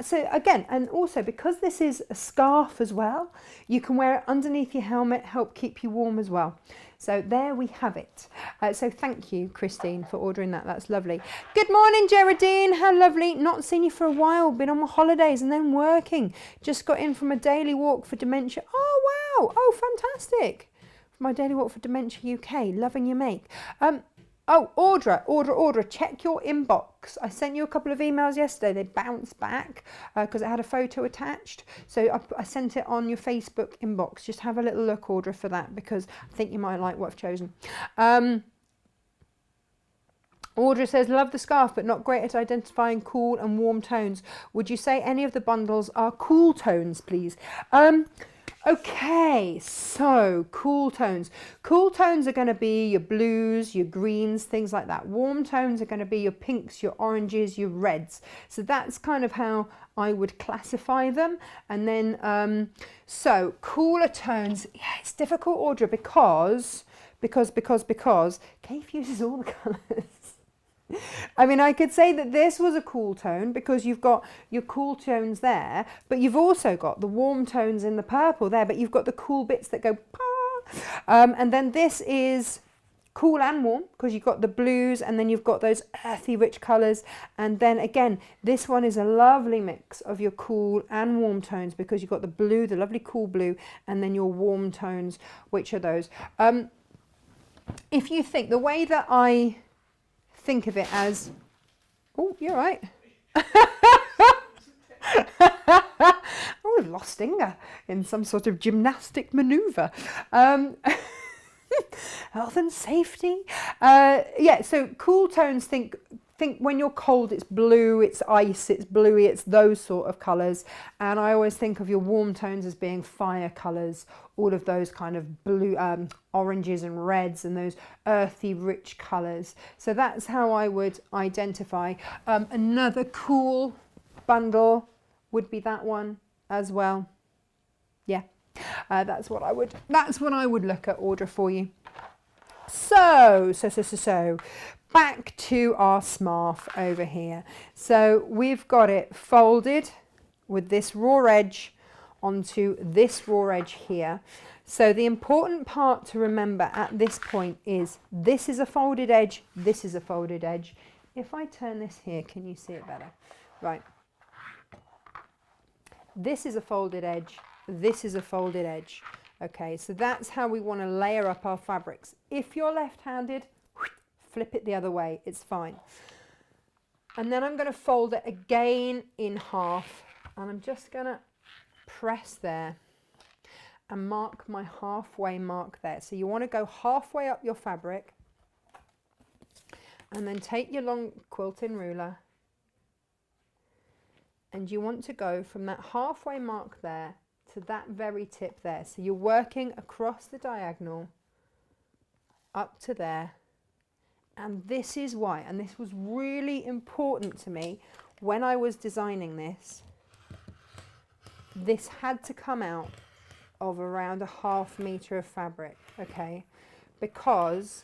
So again, and also because this is a scarf as well, you can wear it underneath your helmet, help keep you warm as well. So there we have it. So thank you, Christine, for ordering that. That's lovely. Good morning, Geraldine. How lovely. Not seen you for a while. Been on my holidays and then working. Just got in from a daily walk for dementia. Oh, wow. Oh, fantastic. For my daily walk for Dementia UK. Loving your make. Oh, Audra, check your inbox. I sent you a couple of emails yesterday. They bounced back because it had a photo attached. So I sent it on your Facebook inbox. Just have a little look, Audra, for that, because I think you might like what I've chosen. Audra says, love the scarf, but not great at identifying cool and warm tones. Would you say any of the bundles are cool tones, please? Okay, so cool tones. Cool tones are going to be your blues, your greens, things like that. Warm tones are going to be your pinks, your oranges, your reds. So that's kind of how I would classify them. And then, so cooler tones, yeah, it's difficult, Audra, because Kaffe uses all the colours. I mean, I could say that this was a cool tone because you've got your cool tones there, but you've also got the warm tones in the purple there, but you've got the cool bits that go, and then this is cool and warm because you've got the blues and then you've got those earthy rich colours. And then again, this one is a lovely mix of your cool and warm tones because you've got the blue, the lovely cool blue, and then your warm tones, which are those. If you think the way that I think of it as, oh, you're right. Oh, we've lost Inga in some sort of gymnastic manoeuvre. Health and safety. Yeah, so cool tones, think when you're cold, it's blue, it's ice, it's bluey, it's those sort of colours. And I always think of your warm tones as being fire colours, all of those kind of blue, oranges and reds and those earthy, rich colours. So that's how I would identify. Another cool bundle would be that one as well. Yeah, that's what I would look at, order for you. So back to our scarf over here. So we've got it folded with this raw edge onto this raw edge here. So the important part to remember at this point is this is a folded edge, this is a folded edge. If I turn this here, can you see it better? Right. This is a folded edge, this is a folded edge. Okay, so that's how we want to layer up our fabrics. If you're left-handed, flip it the other way, it's fine. And then I'm going to fold it again in half, and I'm just going to press there and mark my halfway mark there. So you want to go halfway up your fabric and then take your long quilting ruler and you want to go from that halfway mark there to that very tip there. So you're working across the diagonal up to there. And this is why, and this was really important to me when I was designing this, this had to come out of around 1/2 metre of fabric, okay, because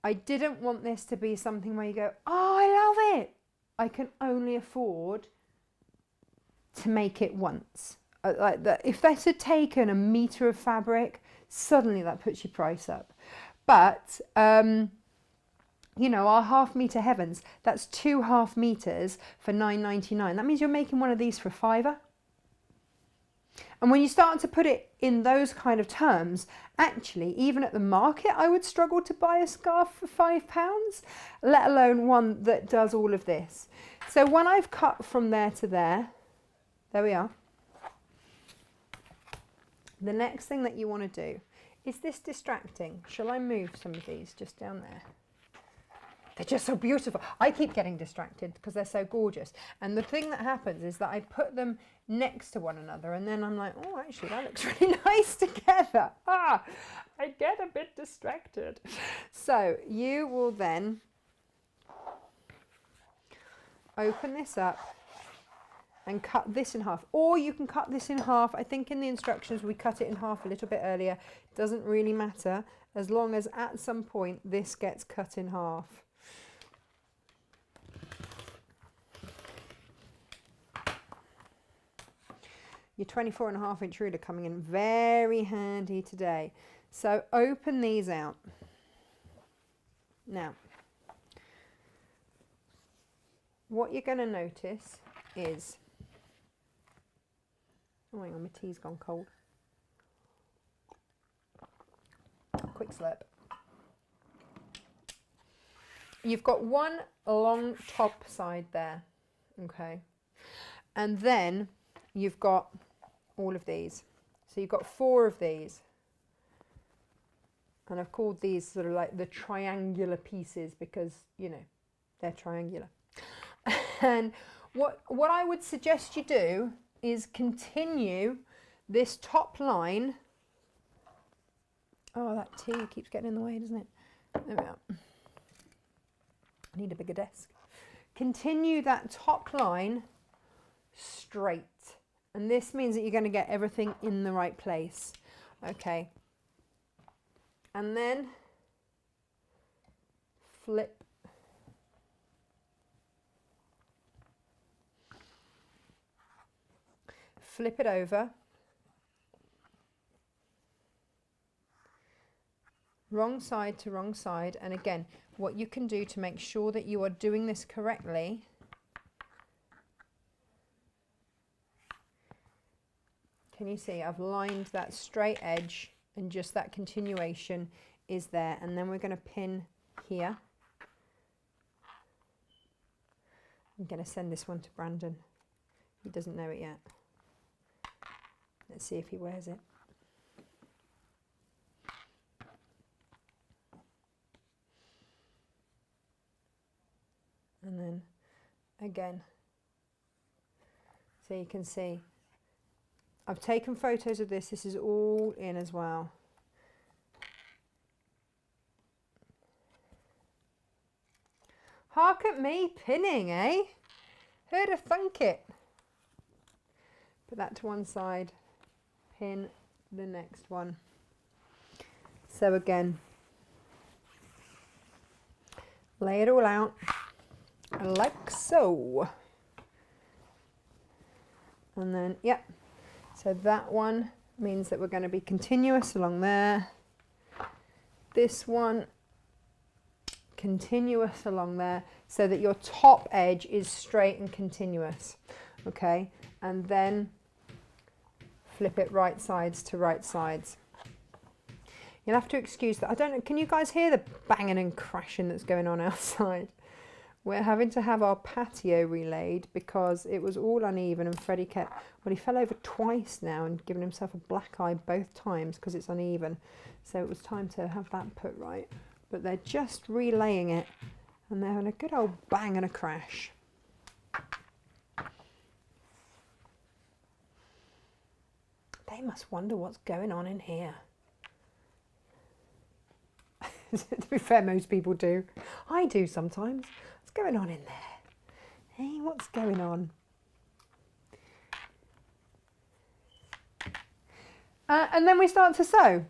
I didn't want this to be something where you go, oh, I love it. I can only afford to make it once. Like that, if this had taken 1 metre of fabric, suddenly that puts your price up. But you know, our 1/2 metre heavens, that's 2 1/2 metres for £9.99. That means you're making one of these for £5. And when you start to put it in those kind of terms, actually, even at the market, I would struggle to buy a scarf for £5, let alone one that does all of this. So when I've cut from there to there we are. The next thing that you want to do, is this distracting? Shall I move some of these just down there? They're just so beautiful. I keep getting distracted because they're so gorgeous. And the thing that happens is that I put them next to one another and then I'm like, oh, actually, that looks really nice together. I get a bit distracted. So you will then open this up and cut this in half. Or you can cut this in half. I think in the instructions we cut it in half a little bit earlier. Doesn't really matter as long as at some point this gets cut in half. Your 24.5-inch ruler coming in very handy today. So open these out. Now, what you're going to notice is, oh hang on, my tea's gone cold. Quick slurp. You've got one long top side there, okay, and then you've got all of these. So you've got 4 of these, and I've called these sort of like the triangular pieces because, you know, they're triangular. And what I would suggest you do is continue this top line. Oh, that tea keeps getting in the way, doesn't it? There we are. I need a bigger desk. Continue that top line straight. And this means that you're going to get everything in the right place. Okay. And then flip. Flip it over. Wrong side to wrong side. And again, what you can do to make sure that you are doing this correctly, can you see I've lined that straight edge and just that continuation is there. And then we're going to pin here. I'm going to send this one to Brandon. He doesn't know it yet. Let's see if he wears it. And then again, so you can see I've taken photos of this. This is all in as well. Hark at me pinning, eh? Who'd have thunk it? Put that to one side, pin the next one. So again, lay it all out like so. And then, yep. So that one means that we're going to be continuous along there. This one, continuous along there, so that your top edge is straight and continuous. Okay, and then flip it right sides to right sides. You'll have to excuse that. I don't know, can you guys hear the banging and crashing that's going on outside? We're having to have our patio relayed because it was all uneven and Freddie kept, well, he fell over twice now and given himself a black eye both times because it's uneven. So it was time to have that put right. But they're just relaying it and they're having a good old bang and a crash. They must wonder what's going on in here. To be fair, most people do. I do sometimes. What's going on in there? Hey, what's going on? And then we start to sew.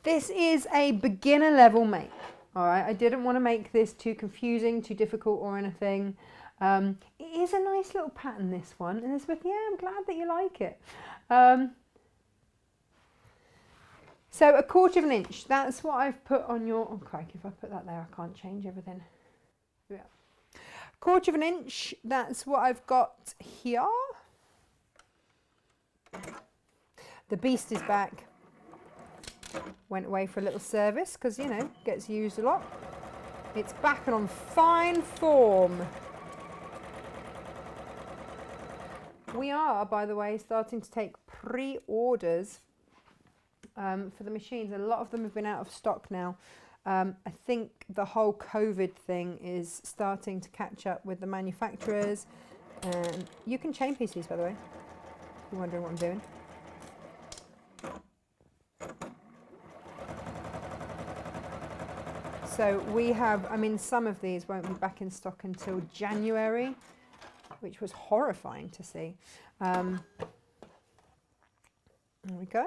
This is a beginner level make. All right, I didn't want to make this too confusing, too difficult or anything. It is a nice little pattern, this one. And Elizabeth, yeah, I'm glad that you like it. So 1/4 of an inch, that's what I've put on your, oh crikey, if I put that there, I can't change everything. Yeah. 1/4 of an inch, that's what I've got here. The beast is back. Went away for a little service because, you know, gets used a lot. It's back and on fine form. We are, by the way, starting to take pre-orders for the machines. A lot of them have been out of stock now. I think the whole COVID thing is starting to catch up with the manufacturers. You can chain piece these, by the way, if you're wondering what I'm doing. So we have, I mean, some of these won't be back in stock until January, which was horrifying to see. There we go.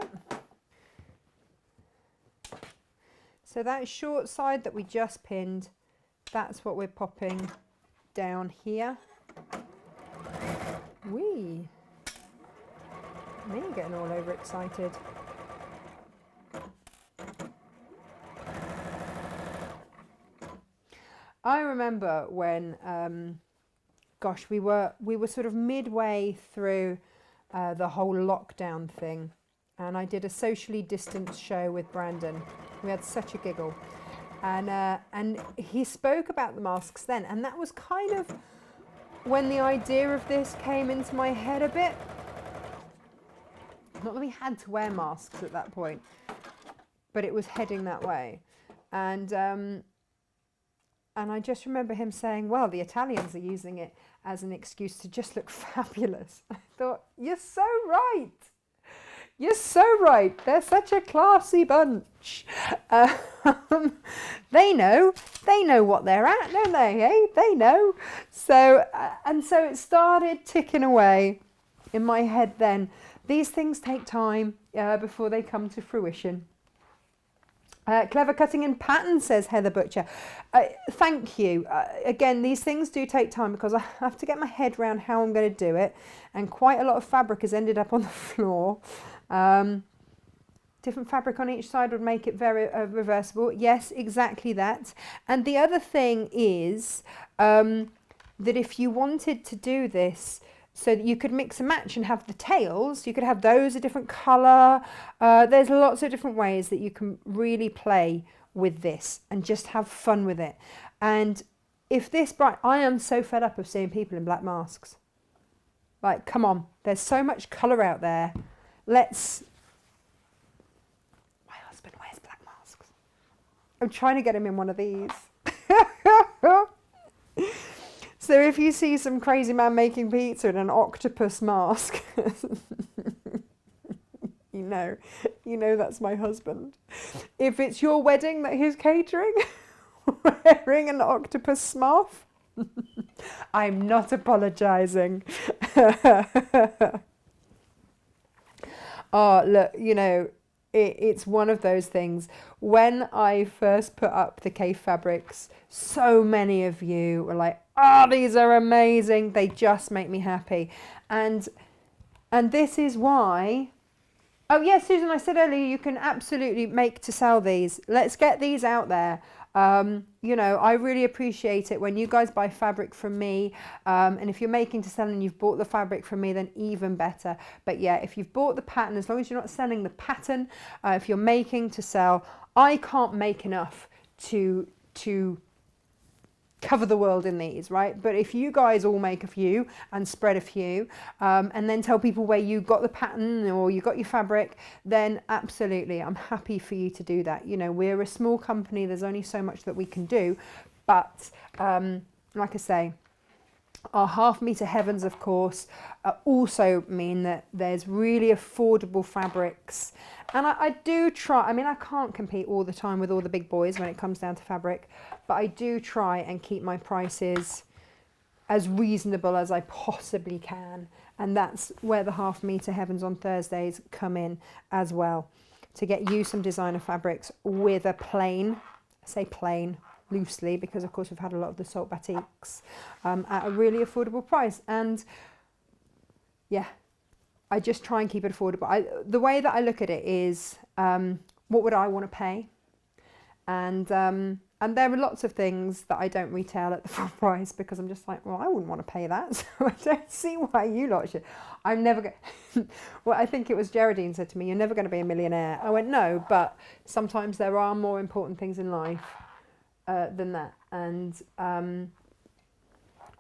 So that short side that we just pinned, that's what we're popping down here. Whee! Me getting all over excited. I remember when, gosh, we were sort of midway through the whole lockdown thing, and I did a socially distanced show with Brandon. We had such a giggle, and he spoke about the masks then, and that was kind of when the idea of this came into my head a bit. Not that we had to wear masks at that point, but it was heading that way, and I just remember him saying, well, the Italians are using it as an excuse to just look fabulous. I thought, you're so right. You're so right. They're such a classy bunch. They know what they're at, don't they? Eh? They know. So, and so it started ticking away in my head then. These things take time before they come to fruition. Clever cutting in pattern, says Heather Butcher. Thank you. Again, these things do take time because I have to get my head around how I'm going to do it. And quite a lot of fabric has ended up on the floor. Different fabric on each side would make it very reversible. Yes, exactly that. And the other thing is that if you wanted to do this, so that you could mix and match and have the tails, you could have those a different colour. There's lots of different ways that you can really play with this and just have fun with it. And if this bright, I am so fed up of seeing people in black masks. Like, come on, there's so much colour out there. Let's, my husband wears black masks. I'm trying to get him in one of these. So if you see some crazy man making pizza in an octopus mask, you know that's my husband. If it's your wedding that he's catering, wearing an octopus scarf, I'm not apologising. Oh, look, you know, it's one of those things. When I first put up the Kaffe fabrics, so many of you were like, oh, these are amazing. They just make me happy. And this is why, oh yes, Susan, I said earlier, you can absolutely make to sell these. Let's get these out there. You know, I really appreciate it when you guys buy fabric from me. And if you're making to sell and you've bought the fabric from me, then even better. But yeah, if you've bought the pattern, as long as you're not selling the pattern, if you're making to sell, I can't make enough to cover the world in these, right? But if you guys all make a few and spread a few, and then tell people where you got the pattern or you got your fabric, then absolutely, I'm happy for you to do that. You know, we're a small company, there's only so much that we can do, but like I say, our half-metre heavens, of course, also mean that there's really affordable fabrics. And I do try, I mean, I can't compete all the time with all the big boys when it comes down to fabric, but I do try and keep my prices as reasonable as I possibly can. And that's where the half meter Heavens on Thursdays come in as well, to get you some designer fabrics with a plain, I say plain loosely because of course we've had a lot of the salt batiks at a really affordable price. And yeah, I just try and keep it affordable. The way that I look at it is, what would I want to pay? And there are lots of things that I don't retail at the full price because I'm just like, well, I wouldn't want to pay that. So I don't see why you lot should. I'm never going well, I think it was Geraldine said to me, you're never going to be a millionaire. I went, no, but sometimes there are more important things in life than that. And,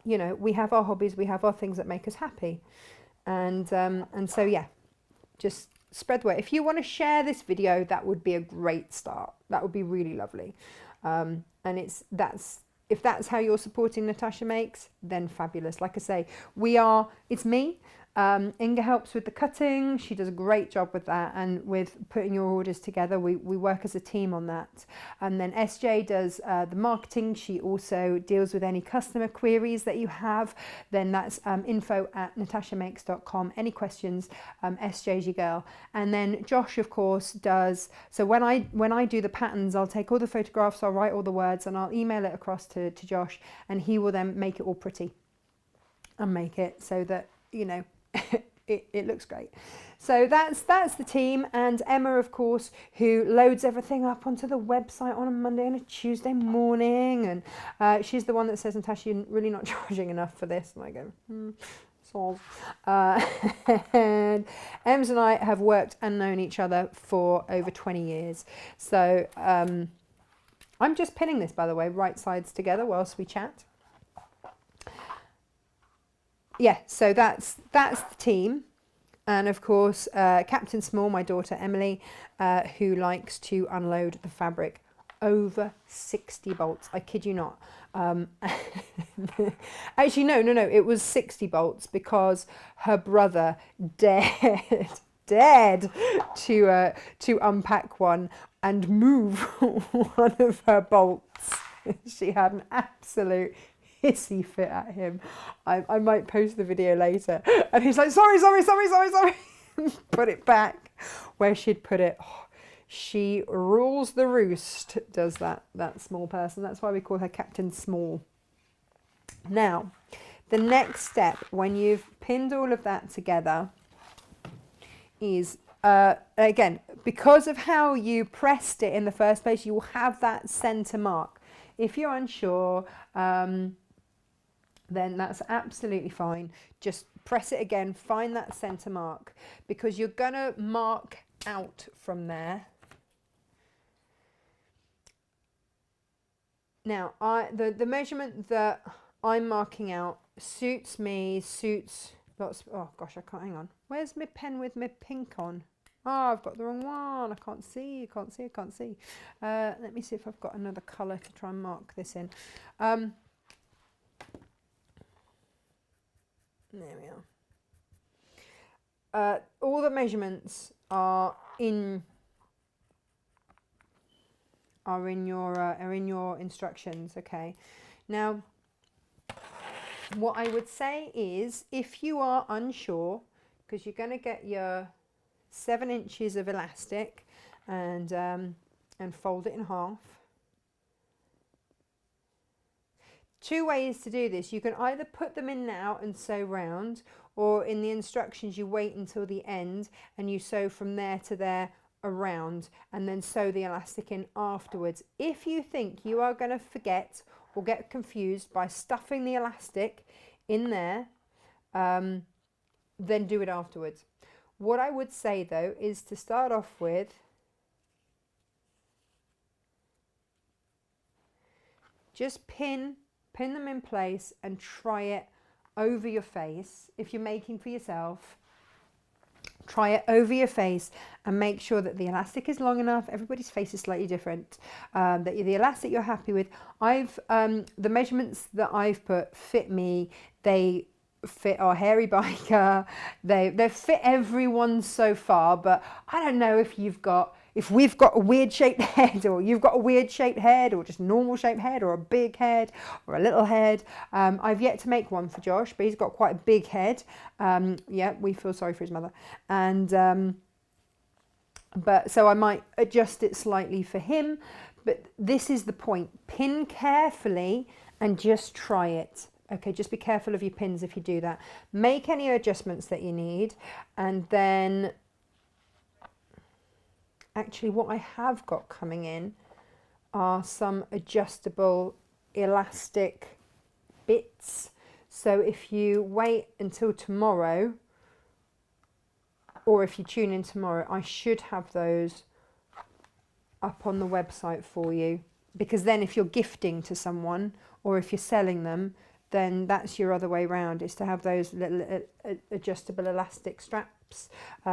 you know, we have our hobbies, we have our things that make us happy. And so, yeah, just spread the word. If you want to share this video, that would be a great start. That would be really lovely. And if that's how you're supporting Natasha Makes, then fabulous. Like I say, it's me. Inga helps with the cutting. She does a great job with that and with putting your orders together. We work as a team on that. And then SJ does the marketing. She also deals with any customer queries that you have. Then that's info@natashamakes.com. Any questions, SJ's your girl. And then Josh, of course, does. So when I do the patterns, I'll take all the photographs, I'll write all the words, and I'll email it across to Josh, and he will then make it all pretty and make it so that, you know, it looks great. So that's the team. And Emma, of course, who loads everything up onto the website on a Monday and a Tuesday morning, and she's the one that says, Natasha, you're really not charging enough for this. And I go, soz. And Ems and I have worked and known each other for over 20 years. So I'm just pinning this, by the way, right sides together whilst we chat. Yeah, so that's the team. And of course, Captain Small, my daughter Emily, who likes to unload the fabric. Over 60 bolts, I kid you not. Actually, no, it was 60 bolts because her brother dared to unpack one and move one of her bolts. She had an absolute hissy fit at him. I might post the video later, and he's like, sorry, put it back where she'd put it. Oh, she rules the roost, does that small person. That's why we call her Captain Small. Now, the next step when you've pinned all of that together is, again, because of how you pressed it in the first place, you will have that center mark. If you're unsure, then that's absolutely fine. Just press it again, find that center mark, because you're gonna mark out from there. Now, the measurement that I'm marking out suits me, suits lots. Oh gosh, I can't, hang on. Where's my pen with my pink on? Oh, I've got the wrong one. I can't see. Let me see if I've got another colour to try and mark this in. There we are. All the measurements are in your instructions. Okay. Now, what I would say is, if you are unsure, because you're going to get your 7 inches of elastic and fold it in half. 2 ways to do this. You can either put them in now and sew round, or in the instructions you wait until the end and you sew from there to there around and then sew the elastic in afterwards. If you think you are going to forget or get confused by stuffing the elastic in there, then do it afterwards. What I would say though is to start off with, just pin them in place and try it over your face. If you're making for yourself, try it over your face and make sure that the elastic is long enough. Everybody's face is slightly different. That the elastic you're happy with. The measurements that I've put fit me. They fit our hairy biker. They fit everyone so far, but I don't know if if we've got a weird shaped head, or you've got a weird shaped head, or just normal shaped head, or a big head, or a little head. I've yet to make one for Josh, but he's got quite a big head. Yeah, we feel sorry for his mother. And but so I might adjust it slightly for him. But this is the point. Pin carefully and just try it. Okay, just be careful of your pins if you do that. Make any adjustments that you need. And then, actually what I have got coming in are some adjustable elastic bits. So if you wait until tomorrow, or if you tune in tomorrow, I should have those up on the website for you, because then if you're gifting to someone or if you're selling them, then that's your other way round, is to have those little adjustable elastic straps,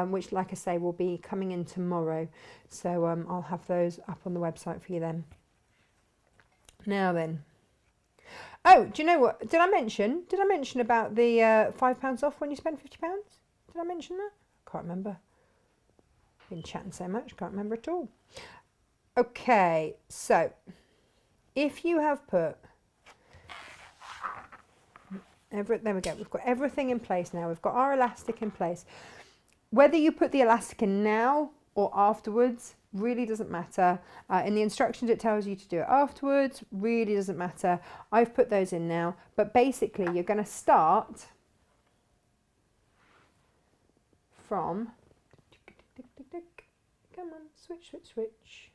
which, like I say, will be coming in tomorrow. So I'll have those up on the website for you then. Now then, oh, do you know what, did I mention about the £5 off when you spend £50? Did I mention that? Can't remember. Been chatting so much, can't remember at all. Okay, so if you have put there we go, we've got everything in place now. We've got our elastic in place. Whether you put the elastic in now or afterwards really doesn't matter. In the instructions it tells you to do it afterwards, really doesn't matter. I've put those in now, but basically you're going to start from, come on, switch, switch, switch.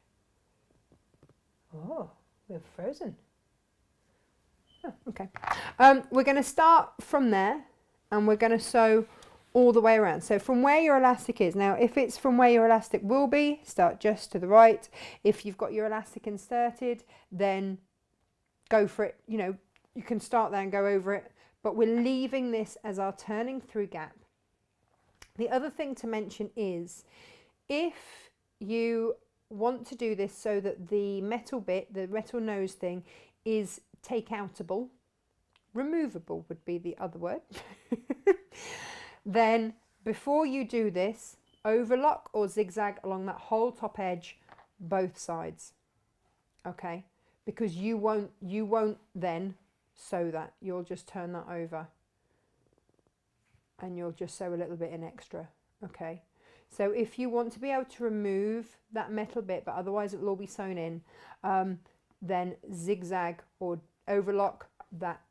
Oh, we're frozen. Oh, okay. We're going to start from there, and we're going to sew all the way around. So from where your elastic is. Now, if it's from where your elastic will be, start just to the right. If you've got your elastic inserted, then go for it. You know, you can start there and go over it, but we're leaving this as our turning through gap. The other thing to mention is, if you want to do this so that the metal bit, the metal nose thing, is take-outable, removable would be the other word, then before you do this, overlock or zigzag along that whole top edge, both sides, okay? Because you won't then sew that. You'll just turn that over and you'll just sew a little bit in extra, okay? So if you want to be able to remove that metal bit, but otherwise it'll all be sewn in, then zigzag or overlock that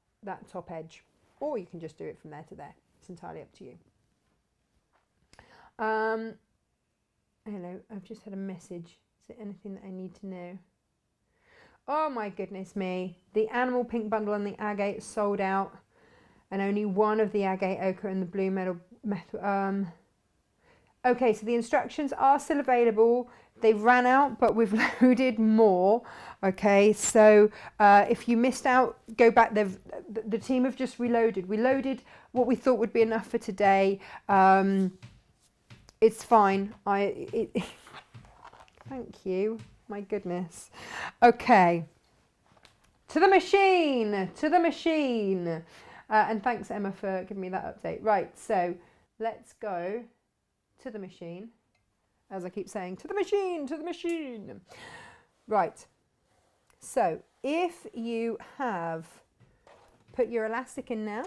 top edge, or you can just do it from there to there. It's entirely up to you. Hello, I've just had a message. Is there anything that I need to know? Oh my goodness me, the animal pink bundle and the agate sold out, and only one of the agate ochre and the blue metal. Okay, so the instructions are still available. They ran out, but we've loaded more. Okay, so if you missed out, go back. The team have just reloaded. We loaded what we thought would be enough for today. It's fine. Thank you. My goodness. Okay. To the machine. To the machine. And thanks, Emma, for giving me that update. Right, so let's go to the machine. As I keep saying, to the machine, to the machine. Right. So if you have put your elastic in now,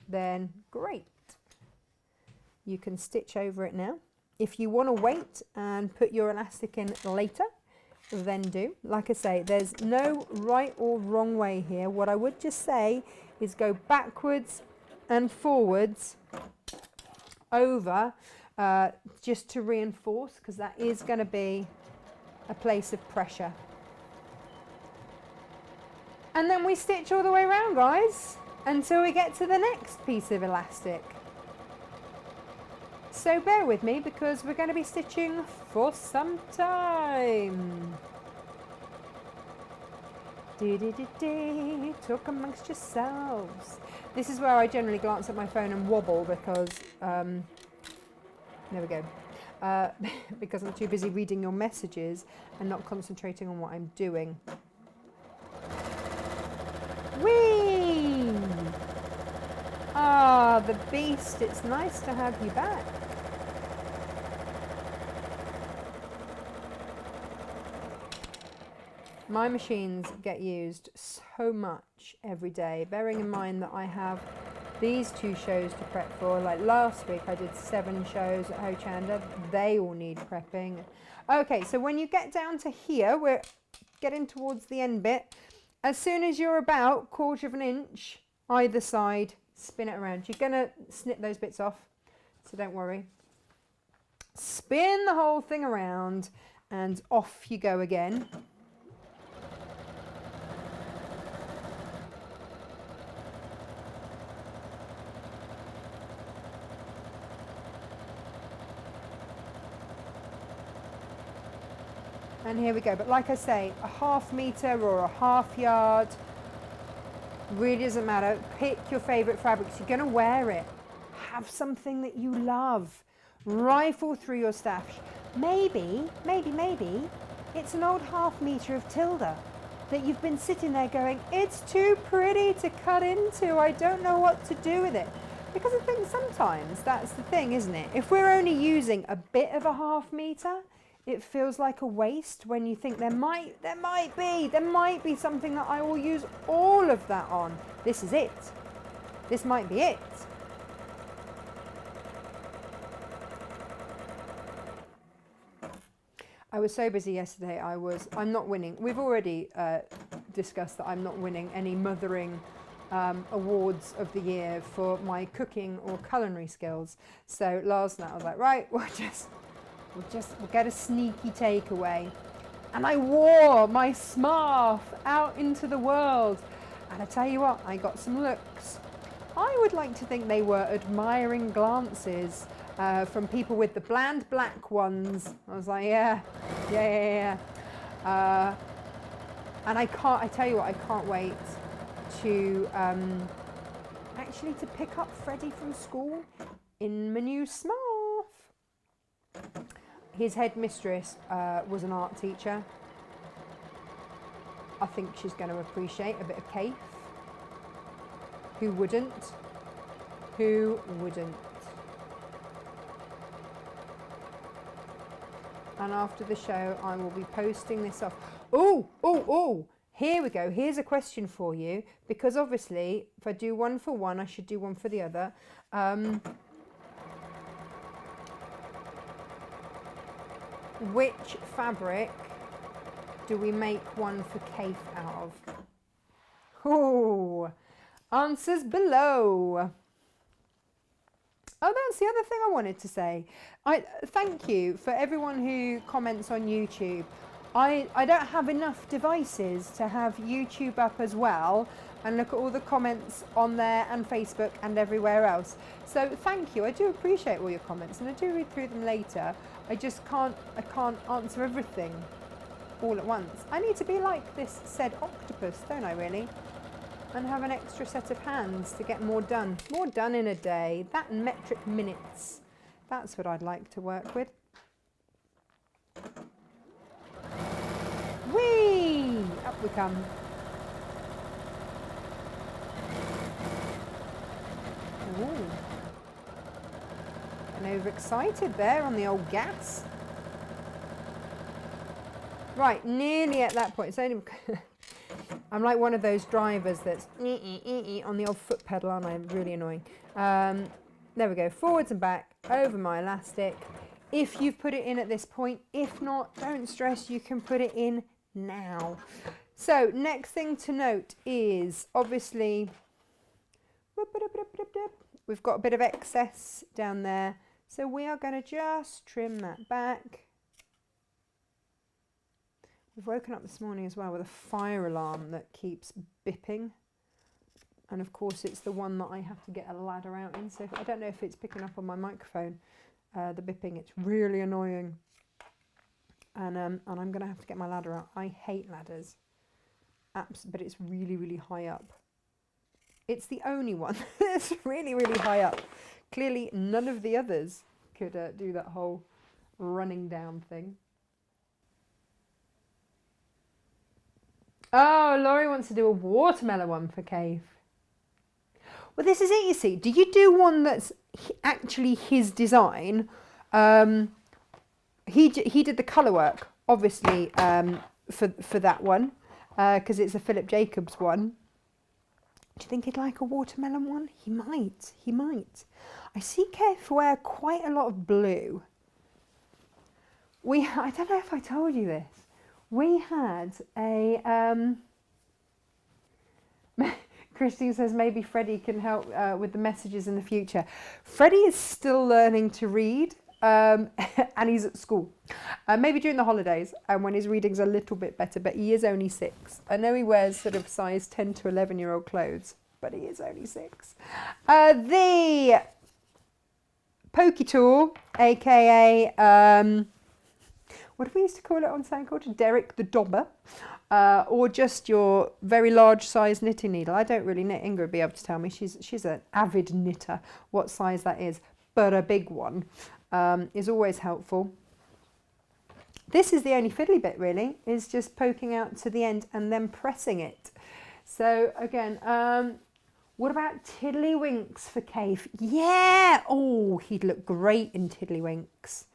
then great. You can stitch over it now. If you want to wait and put your elastic in later, then do. Like I say, there's no right or wrong way here. What I would just say is go backwards and forwards over, just to reinforce, because that is going to be a place of pressure. And then we stitch all the way around, guys, until we get to the next piece of elastic. So bear with me, because we're going to be stitching for some time. Talk amongst yourselves. This is where I generally glance at my phone and wobble, because there we go. Because I'm too busy reading your messages and not concentrating on what I'm doing. Whee! Ah, the beast, it's nice to have you back. My machines get used so much every day, bearing in mind that I have these 2 shows to prep for. Like last week I did 7 shows at Hochanda. They all need prepping. Okay, so when you get down to here, we're getting towards the end bit. As soon as you're about 1/4 of an inch either side, spin it around. You're gonna snip those bits off, so don't worry. Spin the whole thing around and off you go again. And here we go. But like I say, a 1/2 metre or a 1/2 yard, really doesn't matter. Pick your favourite fabrics. You're going to wear it. Have something that you love. Rifle through your stash. Maybe, it's an old 1/2 metre of Tilda that you've been sitting there going, it's too pretty to cut into. I don't know what to do with it. Because I think sometimes that's the thing, isn't it? If we're only using a bit of a 1/2 metre, it feels like a waste when you think there might be something that I will use all of that on. This is it. This might be it. I was so busy yesterday. I'm not winning. We've already discussed that I'm not winning any mothering awards of the year for my cooking or culinary skills. So last night I was like, right, we'll get a sneaky takeaway. And I wore my smarf out into the world. And I tell you what, I got some looks. I would like to think they were admiring glances from people with the bland black ones. I was like, yeah. And I tell you what, I can't wait to actually to pick up Freddie from school in my new smarf. His headmistress was an art teacher. I think she's going to appreciate a bit of Kaffe. Who wouldn't? Who wouldn't? And after the show, I will be posting this off. Oh, here we go. Here's a question for you. Because obviously, if I do one for one, I should do one for the other. Which fabric do we make one for Kaffe out of? Oh, answers below. Oh, that's the other thing I wanted to say. Thank you for everyone who comments on YouTube. I don't have enough devices to have YouTube up as well and look at all the comments on there and Facebook and everywhere else. So thank you. I do appreciate all your comments and I do read through them later. I can't answer everything all at once. I need to be like this said octopus, don't I really? And have an extra set of hands to get more done. More done in a day. That and metric minutes. That's what I'd like to work with. Whee! Up we come. Ooh. And overexcited there on the old gas. Right, nearly at that point. It's only I'm like one of those drivers that's on the old foot pedal, aren't I? Really annoying. There we go, forwards and back, over my elastic. If you've put it in at this point, if not, don't stress, you can put it in now. So next thing to note is obviously, we've got a bit of excess down there. So we are going to just trim that back. We've woken up this morning as well with a fire alarm that keeps bipping. And of course it's the one that I have to get a ladder out in. So I don't know if it's picking up on my microphone, the bipping. It's really annoying. And I'm going to have to get my ladder out. I hate ladders. But it's really, really high up. It's the only one that's really, really high up. Clearly none of the others could do that whole running down thing. Oh, Laurie wants to do a watermelon one for Kaffe. Well, this is it, you see. Do you do one that's actually his design? He did the colour work, obviously, for that one. because it's a Philip Jacobs one. Do you think he'd like a watermelon one? He might. He might. I see Kev wear quite a lot of blue. I don't know if I told you this. We had a... Christine says maybe Freddie can help with the messages in the future. Freddie is still learning to read, and he's at school. Maybe during the holidays, and when his reading's a little bit better, but he is only 6. I know he wears sort of size 10 to 11-year-old clothes, but he is only 6. The Pokey Tool, aka what do we used to call it on Sound Culture? Derek the Dobber. Or just your very large size knitting needle. I don't really knit. Ingrid would be able to tell me. She's an avid knitter, what size that is. But a big one is always helpful. This is the only fiddly bit really, is just poking out to the end and then pressing it. So again, what about Tiddlywinks for Kaffe? Yeah! Oh, he'd look great in Tiddlywinks.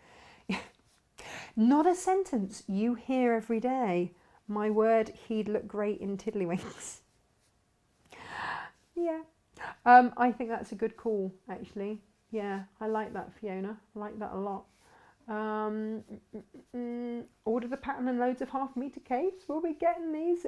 Not a sentence you hear every day. My word, he'd look great in Tiddlywinks. Yeah, I think that's a good call, actually. Yeah, I like that, Fiona. I like that a lot. Order the pattern and loads of half-metre capes. We'll be getting these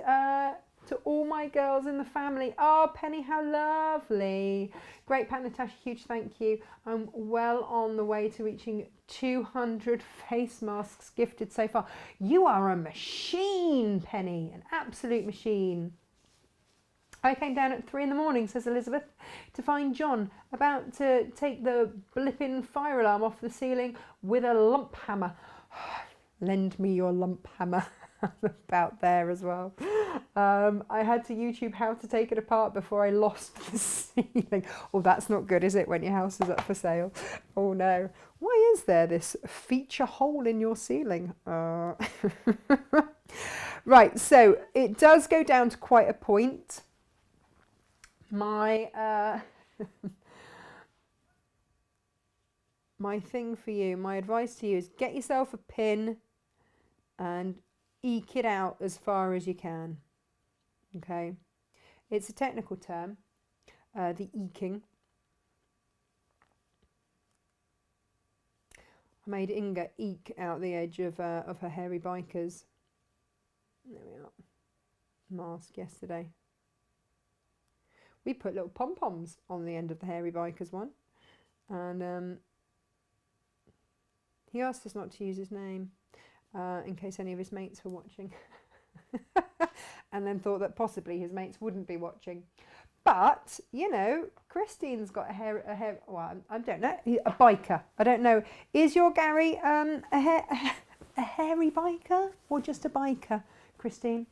to all my girls in the family. Oh, Penny, how lovely. Great pattern, Natasha. Huge thank you. I'm well on the way to reaching 200 face masks gifted so far. You are a machine, Penny. An absolute machine. I came down at 3 in the morning, says Elizabeth, to find John about to take the blipping fire alarm off the ceiling with a lump hammer. Lend me your lump hammer. About there as well. I had to YouTube how to take it apart before I lost the ceiling. Oh, that's not good, is it, when your house is up for sale? Oh no. Why is there this feature hole in your ceiling? Right, so it does go down to quite a point. My my thing for you, my advice to you is get yourself a pin and eke it out as far as you can. Okay, it's a technical term, the eking. I made Inga eke out the edge of her hairy bikers. There we are. Mask yesterday. We put little pom-poms on the end of the hairy bikers one, and he asked us not to use his name. In case any of his mates were watching. And then thought that possibly his mates wouldn't be watching. But, you know, Christine's got a hair, well, I don't know, a biker. I don't know. Is your Gary a hairy biker or just a biker, Christine?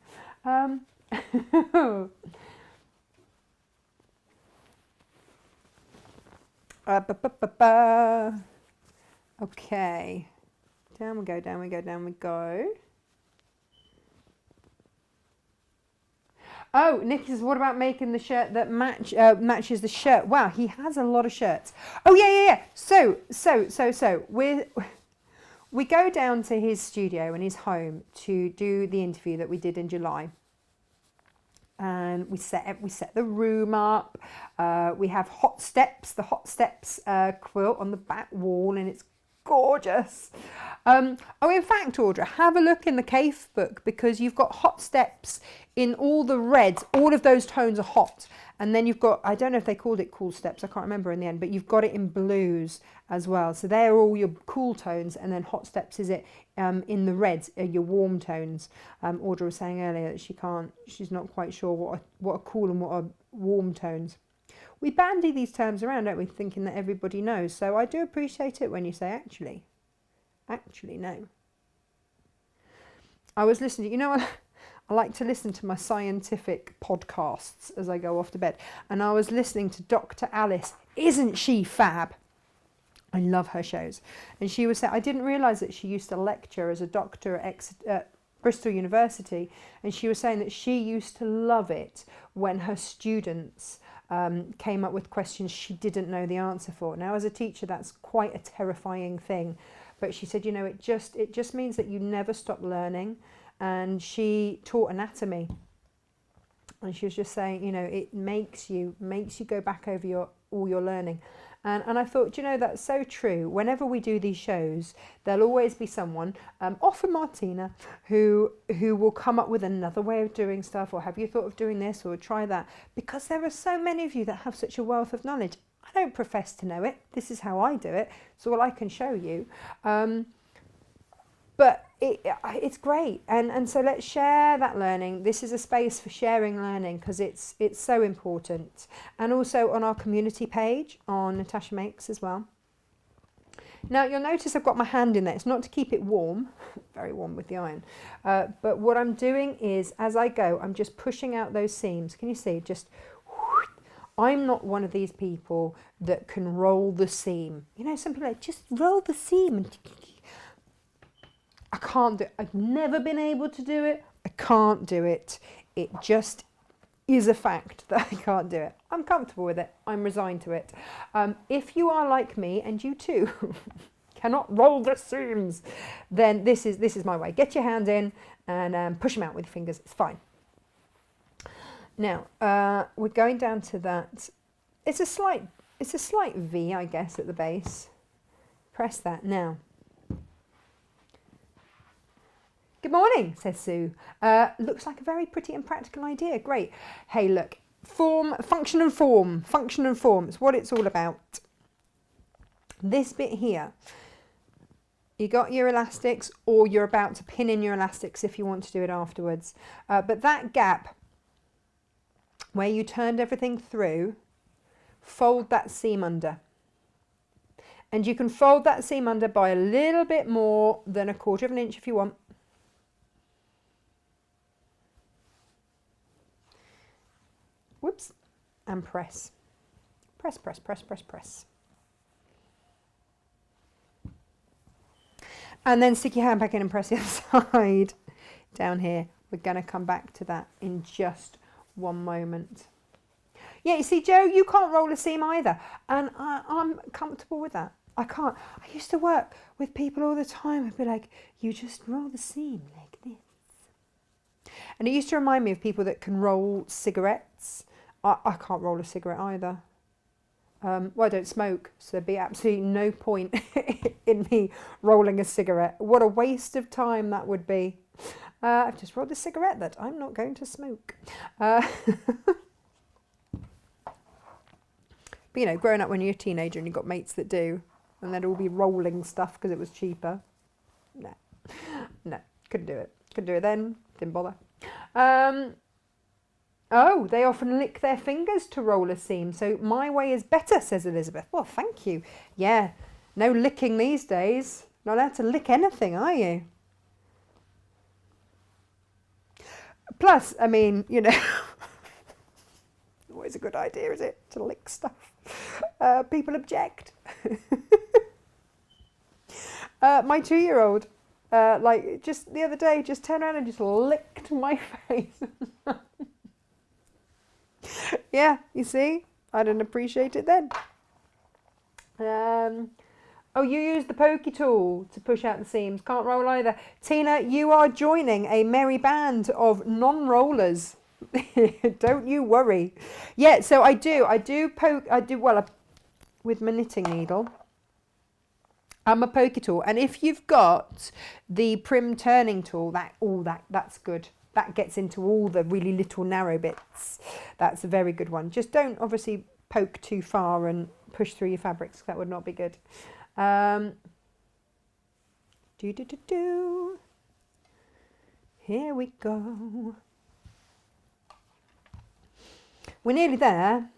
Okay. Down we go, down we go, down we go. Oh, Nick says, what about making the shirt that matches the shirt? Wow, he has a lot of shirts. Oh, yeah. So, we go down to his studio and his home to do the interview that we did in July. And we set the room up. We have hot steps, the hot steps quilt on the back wall, and it's gorgeous. Oh, in fact, Audra, have a look in the Kaffe book, because you've got hot steps in all the reds. All of those tones are hot. And then you've got, I don't know if they called it cool steps, I can't remember in the end, but you've got it in blues as well. So they're all your cool tones, and then hot steps is it in the reds, your warm tones. Audra was saying earlier that she's not quite sure what are cool and what are warm tones. We bandy these terms around, don't we, thinking that everybody knows. So I do appreciate it when you say actually. Actually, no. I was listening, you know, I like to listen to my scientific podcasts as I go off to bed. And I was listening to Dr. Alice. Isn't she fab? I love her shows. And she was saying, I didn't realise that she used to lecture as a doctor at Bristol University. And she was saying that she used to love it when her students came up with questions she didn't know the answer for. Now, as a teacher, that's quite a terrifying thing. But she said, you know, it just means that you never stop learning. And she taught anatomy And she was just saying, you know, it makes you go back over all your learning. And I thought, you know, that's so true. Whenever we do these shows, there'll always be someone, often Martina, who will come up with another way of doing stuff, or have you thought of doing this, or try that? Because there are so many of you that have such a wealth of knowledge. I don't profess to know it. This is how I do it. It's all I can show you. But it's great, and so let's share that learning. This is a space for sharing learning because it's so important. And also on our community page on Natasha Makes as well. Now you'll notice I've got my hand in there. It's not to keep it warm, very warm with the iron, but what I'm doing is as I go I'm just pushing out those seams. Can you see? Just I'm not one of these people that can roll the seam. You know, some people are like, just roll the seam and I can't do it. I've never been able to do it. I can't do it. It just is a fact that I can't do it. I'm comfortable with it. I'm resigned to it. If you are like me, and you too cannot roll the seams, then this is my way. Get your hand in and push them out with your fingers. It's fine. Now we're going down to that. It's a slight V, I guess, at the base. Press that now. Good morning, says Sue. Looks like a very pretty and practical idea. Great. Hey, look, function and form. Function and form is what it's all about. This bit here, you got your elastics, or you're about to pin in your elastics if you want to do it afterwards. But that gap where you turned everything through, fold that seam under. And you can fold that seam under by a little bit more than 1/4 of an inch if you want. Whoops, and press. Press, press, press, press, press. And then stick your hand back in and press the other side down here. We're going to come back to that in just one moment. Yeah, you see, Joe, you can't roll a seam either. And I'm comfortable with that. I can't. I used to work with people all the time. I'd be like, you just roll the seam like this. And it used to remind me of people that can roll cigarettes. I can't roll a cigarette either. Well, I don't smoke, so there'd be absolutely no point in me rolling a cigarette. What a waste of time that would be. I've just rolled a cigarette that I'm not going to smoke. But, you know, growing up when you're a teenager and you've got mates that do, and they'd all be rolling stuff because it was cheaper. No, couldn't do it. Couldn't do it then, didn't bother. Oh, they often lick their fingers to roll a seam, so my way is better, says Elizabeth. Well, thank you. Yeah, no licking these days. Not allowed to lick anything, are you? Plus, I mean, you know, always a good idea, is it, to lick stuff? People object. My 2-year-old, like, just the other day, just turned around and just licked my face. Yeah, you see, I didn't appreciate it then. Oh, you use the pokey tool to push out the seams. Can't roll either. Tina, you are joining a merry band of non-rollers. Don't you worry. Yeah, so I do poke, well, with my knitting needle. I'm a pokey tool. And if you've got the prim turning tool, that's good. That gets into all the really little narrow bits. That's a very good one. Just don't obviously poke too far and push through your fabrics. That would not be good. Here we go. We're nearly there.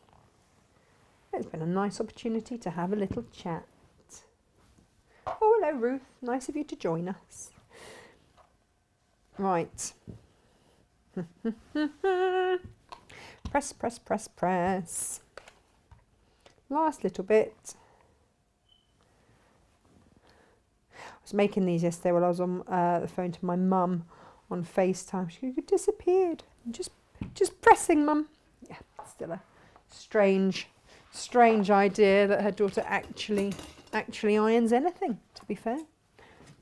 It's been a nice opportunity to have a little chat. Oh, hello, Ruth. Nice of you to join us. Right. Press, press, press, press. Last little bit. I was making these yesterday while I was on the phone to my mum on FaceTime. She disappeared. Just pressing, Mum. Yeah, still a strange idea that her daughter actually irons anything, to be fair.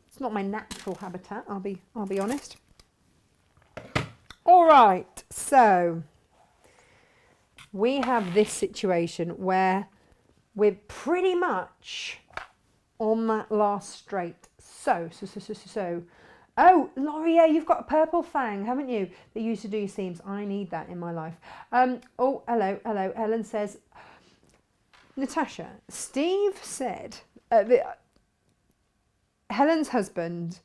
It's not my natural habitat, I'll be honest. All right, so we have this situation where we're pretty much on that last straight. So. Oh, Laurier, you've got a purple fang, haven't you? That you used to do your seams. I need that in my life. Oh, hello. Helen says, Natasha, Steve said, Helen's husband,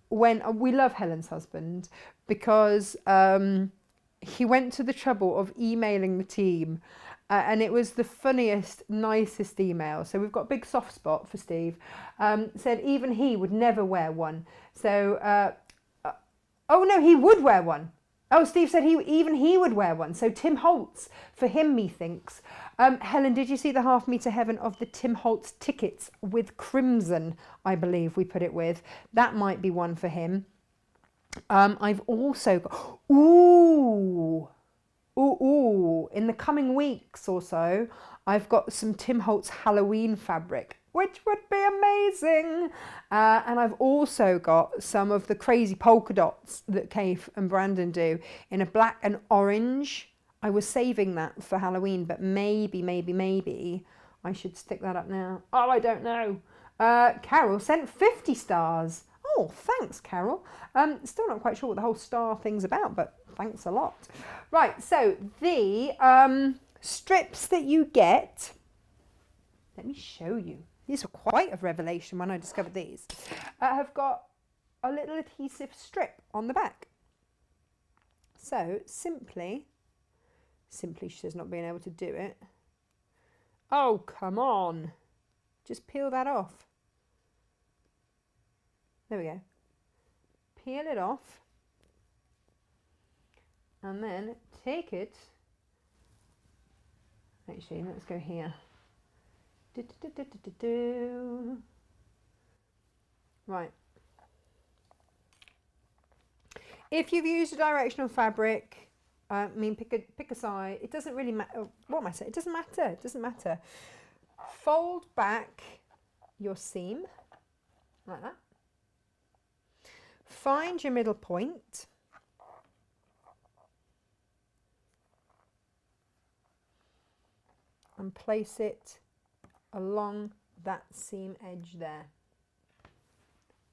we love Helen's husband because he went to the trouble of emailing the team. And it was the funniest, nicest email. So we've got a big soft spot for Steve. Said even he would never wear one. So, oh no, he would wear one. Oh, Steve said even he would wear one. So Tim Holtz, for him, methinks. Helen, did you see the half metre heaven of the Tim Holtz tickets with crimson, I believe we put it with? That might be one for him. I've also got... Ooh, in the coming weeks or so, I've got some Tim Holtz Halloween fabric, which would be amazing. And I've also got some of the crazy polka dots that Kaffe and Brandon do in a black and orange. I was saving that for Halloween, but maybe I should stick that up now. Oh, I don't know. Carol sent 50 stars. Oh, thanks, Carol. Still not quite sure what the whole star thing's about, but thanks a lot. Right, so the strips that you get, let me show you. These were quite a revelation when I discovered these. Have got a little adhesive strip on the back. So simply she says not being able to do it. Oh, come on. Just peel that off. There we go. Peel it off. And then take it. Actually, let's go here. Right. If you've used a directional fabric, I mean, pick a side. It doesn't really matter. What am I saying? It doesn't matter. It doesn't matter. Fold back your seam like that. Find your middle point. And place it along that seam edge there.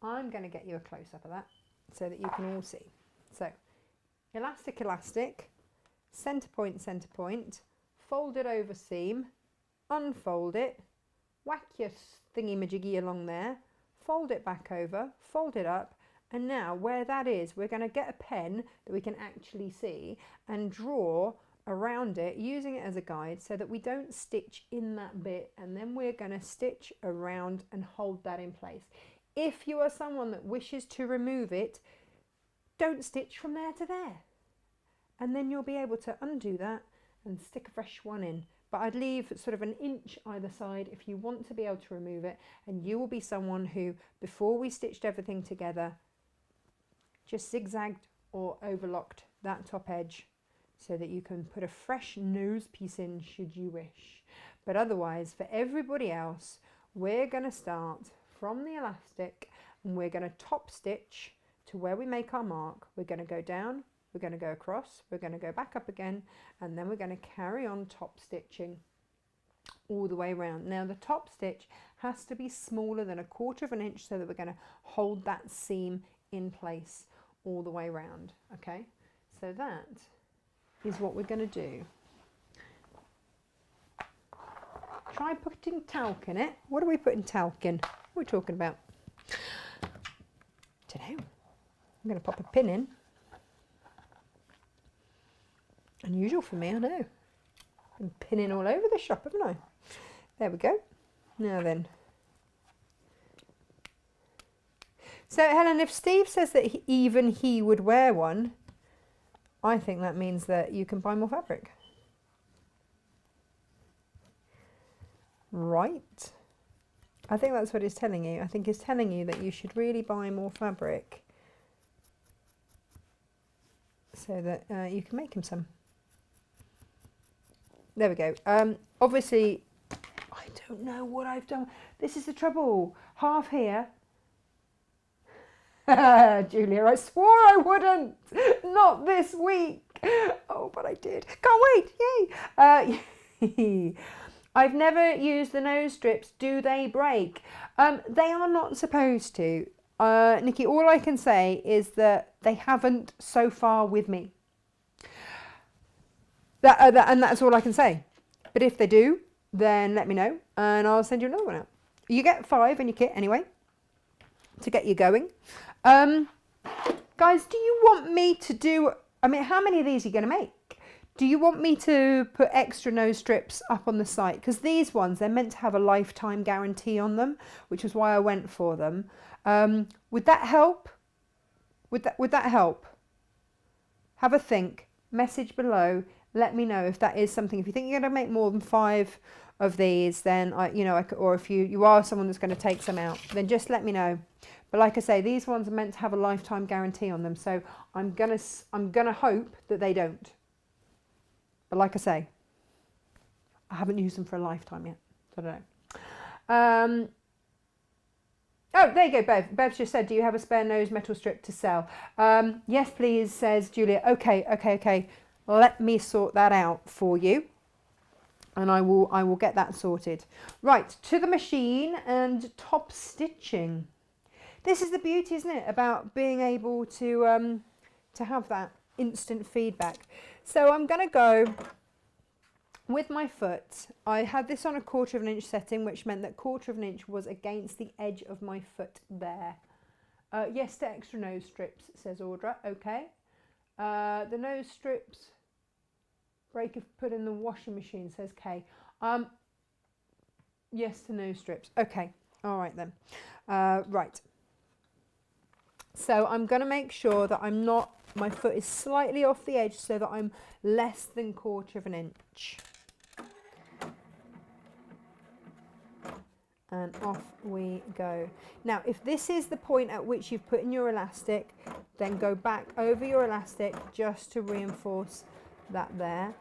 I'm going to get you a close-up of that so that you can all see. So, elastic, centre point, fold it over seam, unfold it, whack your thingy-majiggy along there, fold it back over, fold it up, and now where that is, we're going to get a pen that we can actually see and draw around it, using it as a guide so that we don't stitch in that bit, and then we're going to stitch around and hold that in place. If you are someone that wishes to remove it, don't stitch from there to there, and then you'll be able to undo that and stick a fresh one in. But I'd leave sort of an inch either side if you want to be able to remove it, and you will be someone who, before we stitched everything together, just zigzagged or overlocked that top edge so that you can put a fresh nose piece in should you wish. But otherwise, for everybody else, we're going to start from the elastic and we're going to top stitch to where we make our mark. We're going to go down, we're going to go across, we're going to go back up again, and then we're going to carry on top stitching all the way around. Now the top stitch has to be smaller than 1/4 of an inch so that we're going to hold that seam in place all the way around. Okay, so that is what we're going to do. Try putting talc in it. What are we putting talc in? What are we talking about? Don't know. I'm going to pop a pin in. Unusual for me, I know. I'm pinning all over the shop, haven't I? There we go. Now then. So Helen, if Steve says that even he would wear one, I think that means that you can buy more fabric. Right. I think that's what he's telling you. I think he's telling you that you should really buy more fabric so that you can make him some. There we go. Obviously, I don't know what I've done. This is the trouble. Half here. Julia, I swore I wouldn't. Not this week. Oh, but I did. Can't wait. Yay. I've never used the nose strips. Do they break? They are not supposed to. Nikki, all I can say is that they haven't so far with me. And that's all I can say. But if they do, then let me know and I'll send you another one out. You get 5 in your kit anyway to get you going. Guys, do you want me to do, I mean, how many of these are you going to make? Do you want me to put extra nose strips up on the site? Because these ones, they're meant to have a lifetime guarantee on them, which is why I went for them. Would that help? Would that help? Have a think. Message below. Let me know if that is something. If you think you're going to make more than 5 of these, then or if you are someone that's going to take some out, then just let me know. But like I say, these ones are meant to have a lifetime guarantee on them, so I'm gonna hope that they don't. But like I say, I haven't used them for a lifetime yet, so I don't know. Oh, there you go, Bev. Bev just said, do you have a spare nose metal strip to sell? Yes, please, says Julia. Okay. Let me sort that out for you. And I will get that sorted. Right, to the machine and top stitching. This is the beauty, isn't it, about being able to have that instant feedback. So I'm going to go with my foot. I had this on a 1/4 inch setting, which meant that 1/4 inch was against the edge of my foot there. Yes to extra nose strips, says Audra. Okay. The nose strips break if put in the washing machine, says Kay. Yes to nose strips. Okay. All right then. Right. So I'm going to make sure that my foot is slightly off the edge so that I'm less than 1/4 inch. And off we go. Now, if this is the point at which you've put in your elastic, then go back over your elastic just to reinforce that there.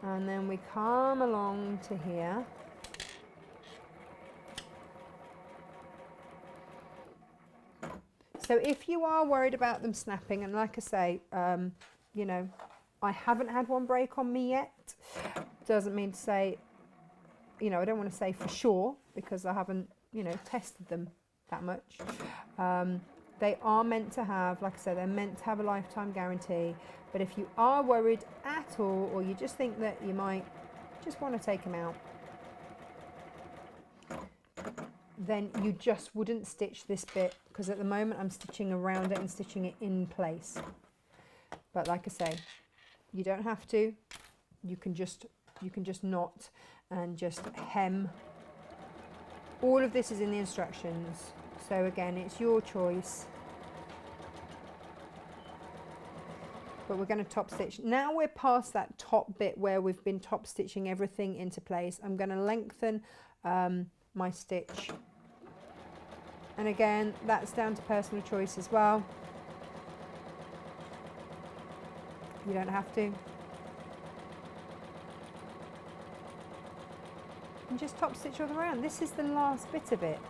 And then we come along to here. So if you are worried about them snapping, and like I say, I haven't had one break on me yet. Doesn't mean to say, I don't want to say for sure because I haven't, tested them that much. They are meant to have, like I said, they're meant to have a lifetime guarantee. But if you are worried at all, or you just think that you might just want to take them out, then you just wouldn't stitch this bit, because at the moment I'm stitching around it and stitching it in place. But like I say, you don't have to. You can just knot and just hem. All of this is in the instructions, so again, it's your choice. But we're going to top stitch. Now we're past that top bit where we've been top stitching everything into place. I'm going to lengthen my stitch, and again, that's down to personal choice as well. You don't have to. And just top stitch all around. This is the last bit of it.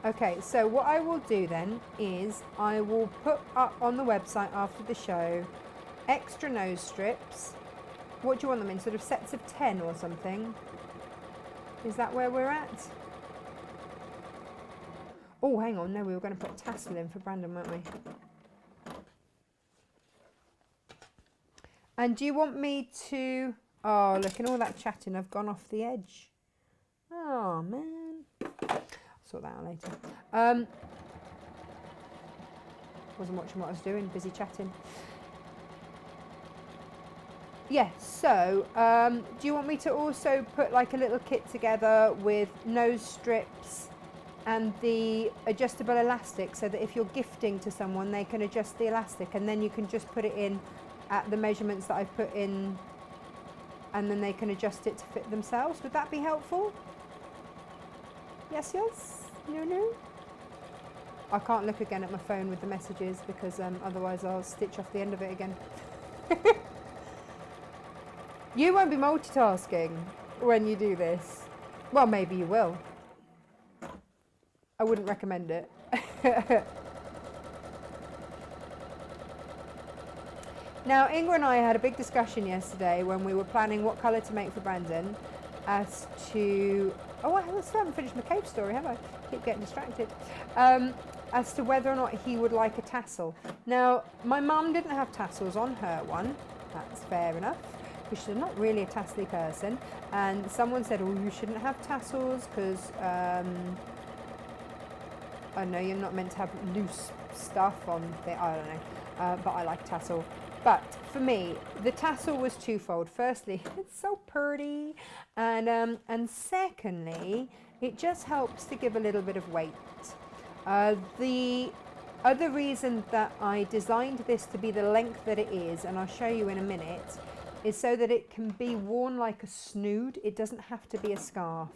Okay, so what I will do then is I will put up on the website after the show extra nose strips. What do you want them in? Sort of sets of 10 or something? Is that where we're at? Oh, hang on. No, we were going to put tassel in for Brandon, weren't we? And do you want me to... Oh, look, in all that chatting, I've gone off the edge. Oh, man. I'll sort that out later. Wasn't watching what I was doing, busy chatting. Yes, so do you want me to also put like a little kit together with nose strips and the adjustable elastic, so that if you're gifting to someone, they can adjust the elastic, and then you can just put it in at the measurements that I've put in, and then they can adjust it to fit themselves? Would that be helpful? Yes, yes? No? I can't look again at my phone with the messages, because otherwise I'll stitch off the end of it again. You won't be multitasking when you do this. Well, maybe you will. I wouldn't recommend it. Now, Inga and I had a big discussion yesterday when we were planning what colour to make for Brandon as to... Oh, I haven't finished my cave story, have I? Keep getting distracted. As to whether or not he would like a tassel. Now, my mum didn't have tassels on her one. That's fair enough, because she's not really a tassel-y person. And someone said, oh, you shouldn't have tassels because... I know you're not meant to have loose stuff on the... I don't know. But I like tassel. But for me, the tassel was twofold. Firstly, it's so pretty. And secondly, it just helps to give a little bit of weight. The other reason that I designed this to be the length that it is, and I'll show you in a minute, is so that it can be worn like a snood. It doesn't have to be a scarf.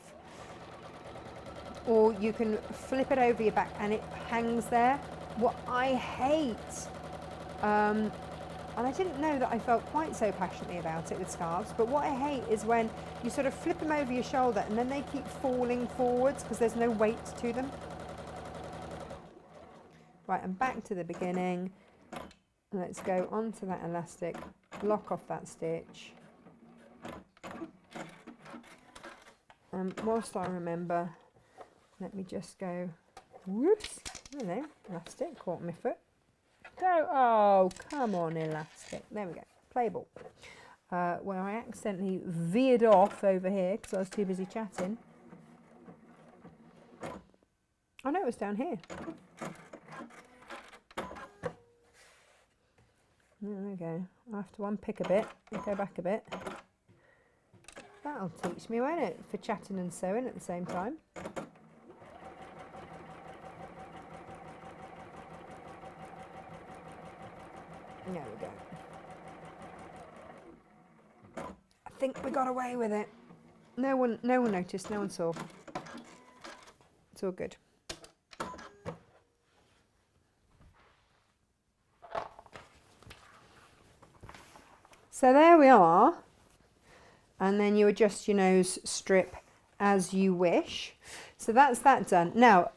Or you can flip it over your back and it hangs there. What I hate, and I didn't know that I felt quite so passionately about it with scarves, but what I hate is when you sort of flip them over your shoulder and then they keep falling forwards because there's no weight to them. Right, and back to the beginning. Let's go onto that elastic, lock off that stitch. Whilst I remember, let me just go, whoops, hello, elastic, caught my foot. Go, oh, come on, elastic. There we go, play ball. Where I accidentally veered off over here because I was too busy chatting. Oh no, it was down here. There we go. I have to unpick a bit and go back a bit. That'll teach me, won't it, for chatting and sewing at the same time. There we go. I think we got away with it. No one noticed, no one saw. It's all good. So there we are. And then you adjust your nose strip as you wish. So that's that done. Now,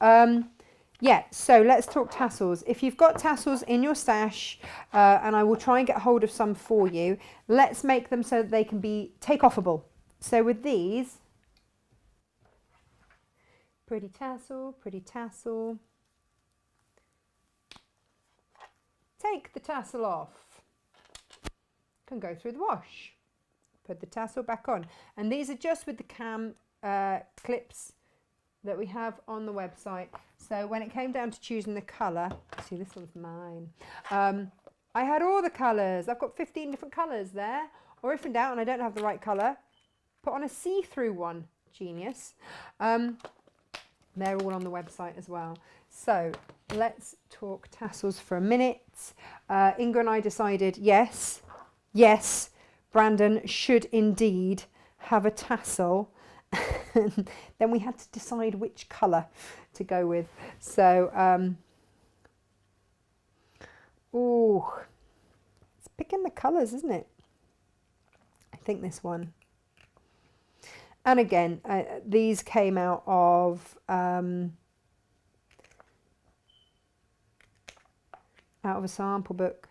yeah, so let's talk tassels. If you've got tassels in your stash, and I will try and get hold of some for you, let's make them so that they can be take-offable. So with these, pretty tassel, take the tassel off, can go through the wash, put the tassel back on. And these are just with the cam clips that we have on the website. So when it came down to choosing the colour, see, this one's mine. I had all the colours. I've got 15 different colours there. Or if in doubt and I don't have the right colour, put on a see-through one. Genius. They're all on the website as well. So let's talk tassels for a minute. Inga and I decided, yes, Brandon should indeed have a tassel. Then we had to decide which colour to go with. So, oh, it's picking the colours, isn't it? I think this one. And again, these came out of a sample book.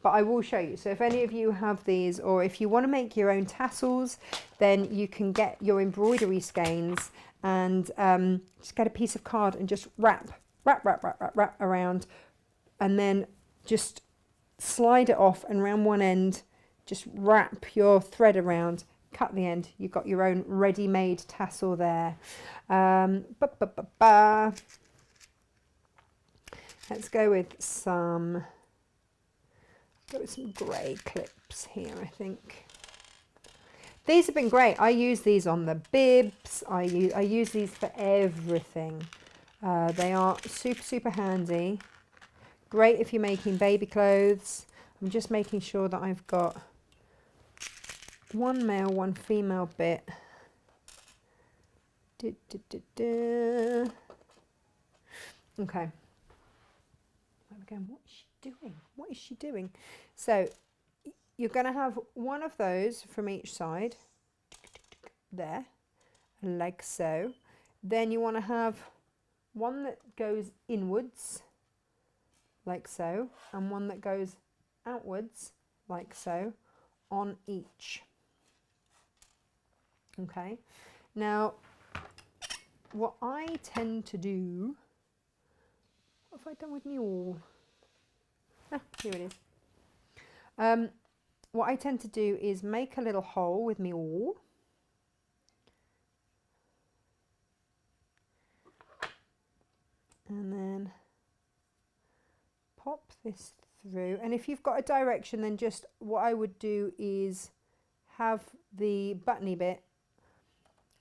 But I will show you. So if any of you have these, or if you want to make your own tassels, then you can get your embroidery skeins and just get a piece of card and just wrap around, and then just slide it off, and around one end just wrap your thread around, cut the end. You've got your own ready-made tassel there. Let's go with some grey clips here, I think. These have been great. I use these on the bibs. I use these for everything. They are super handy. Great if you're making baby clothes. I'm just making sure that I've got one male, one female bit. Okay. Again, what's she doing? What is she doing? So you're going to have one of those from each side, there, like so. Then you want to have one that goes inwards, like so, and one that goes outwards like so on each. Okay, now what I tend to do, what have I done with me all? Ah, here it is. What I tend to do is make a little hole with me awl, and then pop this through. And if you've got a direction, then just what I would do is have the buttony bit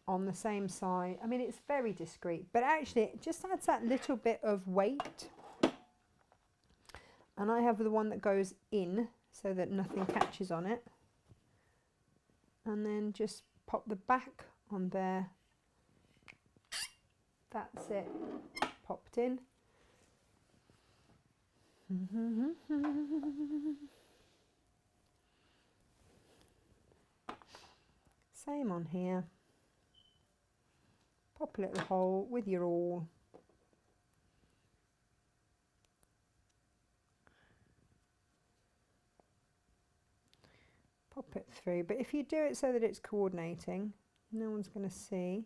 on the same side. I mean, it's very discreet, but actually it just adds that little bit of weight. And I have the one that goes in so that nothing catches on it, and then just pop the back on there. That's it, popped in. Same on here. Pop a little hole with your awl. Pop it through, but if you do it so that it's coordinating, no one's going to see.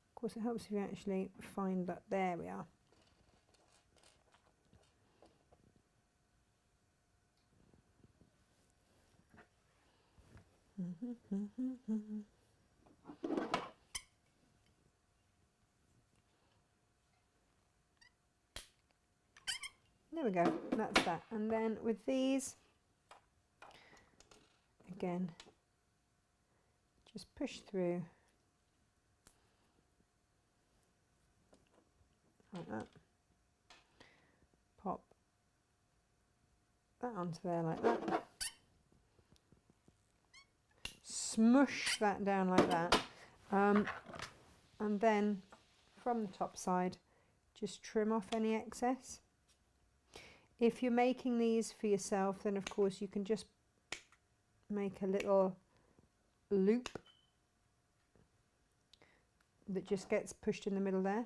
Of course, it helps if you actually find that. There we are. There we go, that's that. And then with these, again, just push through like that. Pop that onto there like that. Smush that down like that. And then from the top side, just trim off any excess. If you're making these for yourself, then of course you can just make a little loop that just gets pushed in the middle there.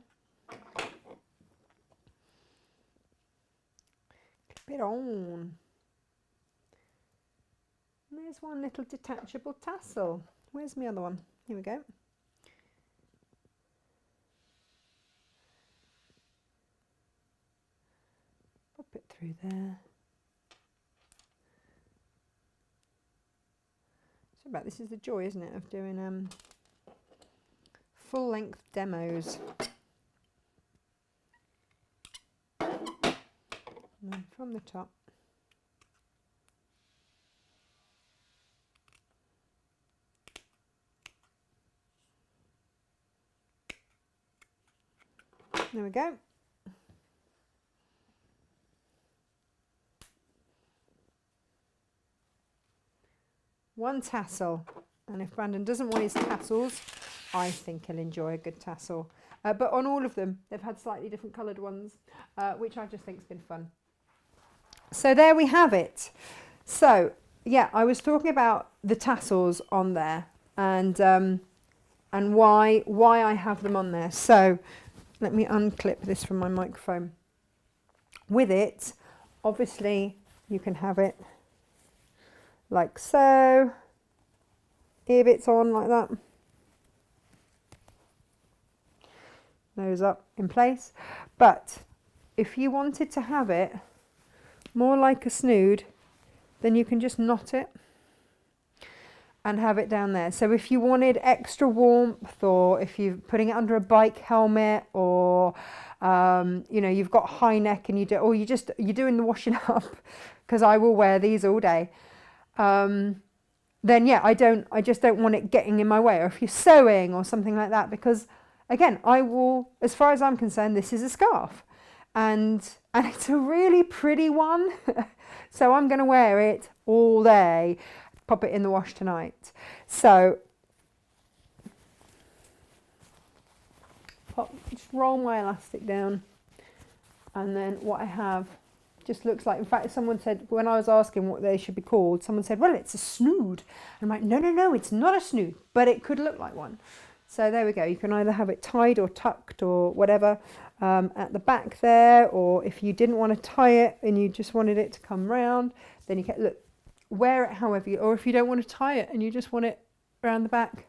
Clip it on. And there's one little detachable tassel. Where's my other one? Here we go. Pop it through there. So about this is the joy, isn't it, of doing full-length demos. And then from the top, there we go. One tassel, and if Brandon doesn't want his tassels, I think he'll enjoy a good tassel. But on all of them, they've had slightly different coloured ones, which I just think has been fun. So there we have it. So yeah, I was talking about the tassels on there, and why I have them on there. So let me unclip this from my microphone. With it, obviously, you can have it like so, ear bits on like that, nose up in place. But if you wanted to have it more like a snood, then you can just knot it and have it down there. So if you wanted extra warmth, or if you're putting it under a bike helmet, or you know, you've got high neck and you're doing the washing up, because I will wear these all day. Then yeah, I just don't want it getting in my way. Or if you're sewing or something like that, because again, I will, as far as I'm concerned, this is a scarf, and it's a really pretty one. So I'm going to wear it all day, pop it in the wash tonight. So just roll my elastic down, and then what I have just looks like, in fact, someone said, when I was asking what they should be called, someone said, well, it's a snood. I'm like, no, it's not a snood, but it could look like one. So there we go. You can either have it tied or tucked or whatever. at the back there, or if you didn't want to tie it and you just wanted it to come round, then you can look, wear it however you, or if you don't want to tie it and you just want it around the back,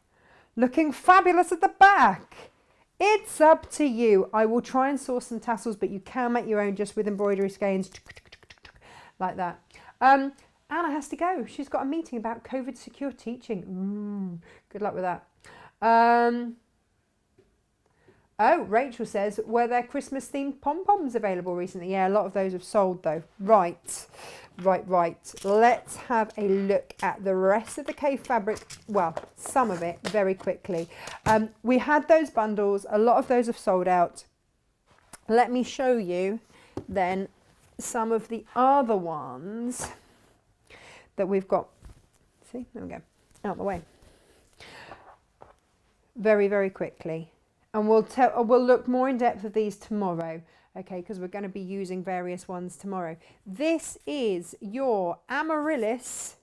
looking fabulous at the back. It's up to you. I will try and source some tassels, but you can make your own just with embroidery skeins like that. Anna has to go. She's got a meeting about COVID secure teaching. Good luck with that. Oh, Rachel says, were there Christmas themed pom-poms available recently? Yeah, a lot of those have sold though. Right. Let's have a look at the rest of the Kaffe fabric. Well, some of it very quickly. We had those bundles. A lot of those have sold out. Let me show you then some of the other ones that we've got. See, there we go, out the way. Very, very quickly. And we'll look more in depth of these tomorrow, okay, because we're going to be using various ones tomorrow. This is your Amaryllis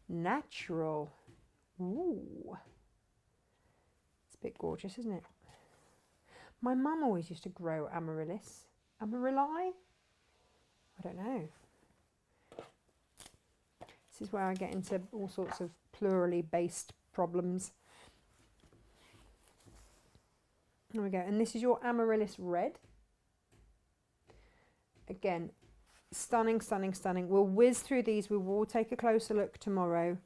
Natural. Ooh. It's a bit gorgeous, isn't it? My mum always used to grow amaryllis. Amarylli? I don't know. This is where I get into all sorts of plurally based problems. There we go. And this is your Amaryllis Red. Again, stunning, stunning, stunning. We'll whiz through these. We will take a closer look tomorrow.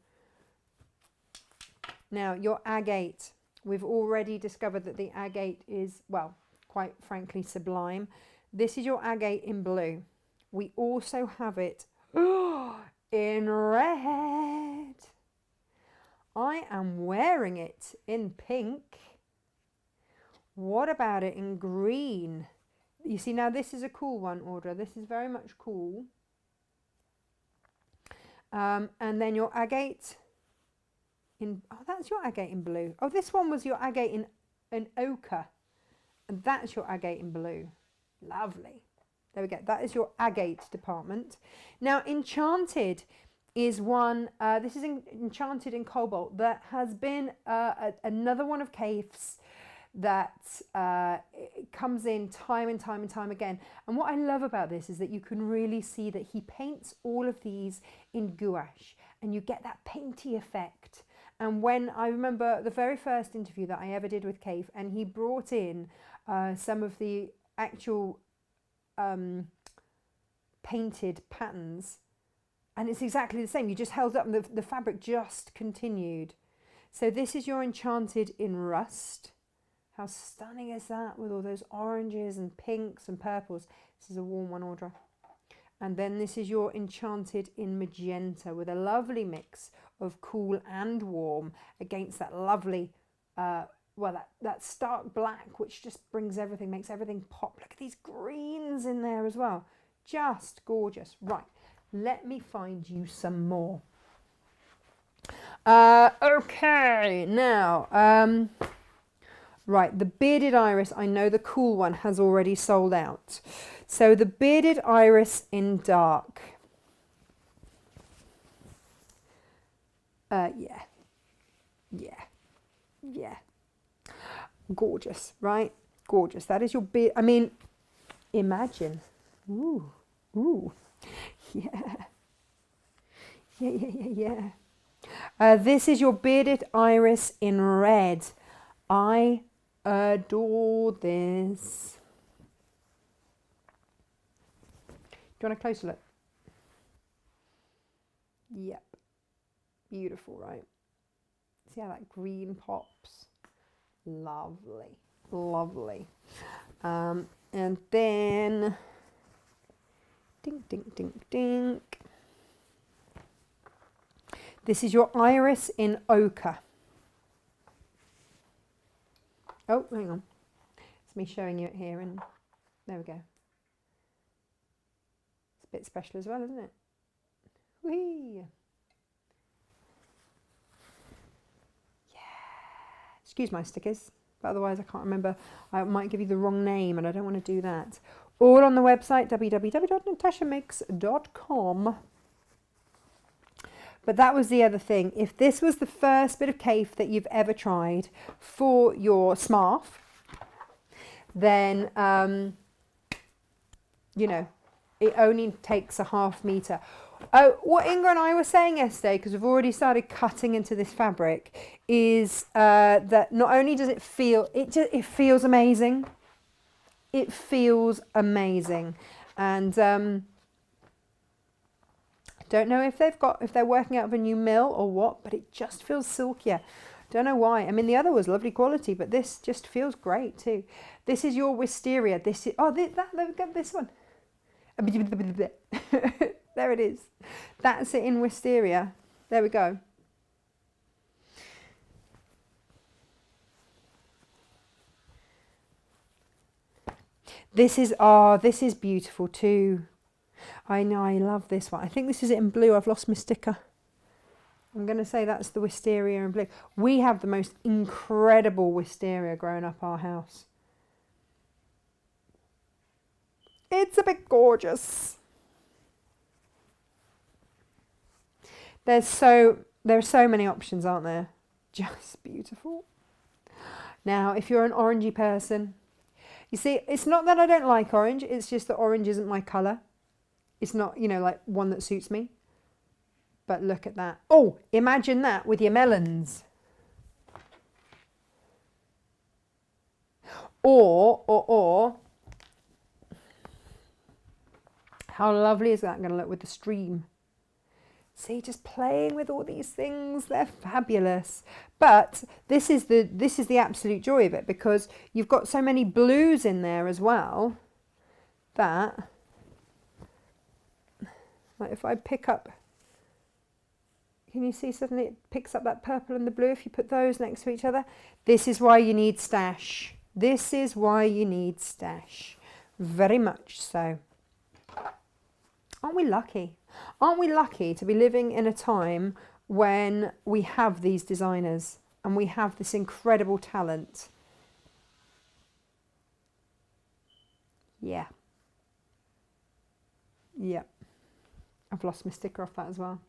Now, your agate. We've already discovered that the agate is, well, quite frankly, sublime. This is your agate in blue. We also have it in red. I am wearing it in pink. What about it in green? You see, now this is a cool one, Audra. This is very much cool. And then your agate in, oh, that's your agate in blue. Oh, this one was your agate in ochre. And that's your agate in blue. Lovely. There we go. That is your agate department. Now, Enchanted is one, this is Enchanted in Cobalt. That has been another one of Kaffe's that it comes in time and time and time again. And what I love about this is that you can really see that he paints all of these in gouache and you get that painty effect. And when I remember the very first interview that I ever did with Kaffe, and he brought in some of the actual painted patterns, and it's exactly the same. You just held up and the fabric just continued. So this is your Enchanted in Rust. How stunning is that, with all those oranges and pinks and purples? This is a warm one, Audra. And then this is your Enchanted in Magenta, with a lovely mix of cool and warm against that lovely, well, that stark black, which just brings everything, makes everything pop. Look at these greens in there as well. Just gorgeous. Right, let me find you some more. Okay, now, right, the Bearded Iris, I know the cool one has already sold out. So the Bearded Iris in dark. Yeah. Gorgeous, right? Gorgeous. That is your beard. I mean, imagine. Ooh. Yeah. This is your Bearded Iris in red. I adore this. Do you want a closer look? Yep. Beautiful, right? See how that green pops? Lovely. And then dink. This is your Iris in ochre. Oh, hang on. It's me showing you it here, and there we go. It's a bit special as well, isn't it? Whee! Yeah. Excuse my stickers, but otherwise I can't remember. I might give you the wrong name, and I don't want to do that. All on the website, www.natashamix.com. But that was the other thing. If this was the first bit of Kaffe that you've ever tried for your smarf, then, you know, it only takes a half metre. Oh, what Inga and I were saying yesterday, because we've already started cutting into this fabric, is that not only does it feel, it feels amazing. It feels amazing. And don't know if they're working out of a new mill or what, but it just feels silkier. Don't know why. I mean, the other was lovely quality, but this just feels great too. This is your wisteria. This is, oh, we've got this one. There it is. That's it in wisteria. There we go. This is beautiful too. I know, I love this one. I think this is it in blue. I've lost my sticker. I'm going to say that's the wisteria in blue. We have the most incredible wisteria growing up our house. It's a bit gorgeous. There are so many options, aren't there? Just beautiful. Now, if you're an orangey person, you see, it's not that I don't like orange. It's just that orange isn't my colour. It's not, you know, like one that suits me. But look at that. Oh, imagine that with your melons. Or, how lovely is that going to look with the stream? See, just playing with all these things, they're fabulous. But this is the absolute joy of it, because you've got so many blues in there as well that, like if I pick up, can you see suddenly it picks up that purple and the blue if you put those next to each other? This is why you need stash. This is why you need stash. Very much so. Aren't we lucky? Aren't we lucky to be living in a time when we have these designers and we have this incredible talent? Yeah. Yeah. I've lost my sticker off that as well.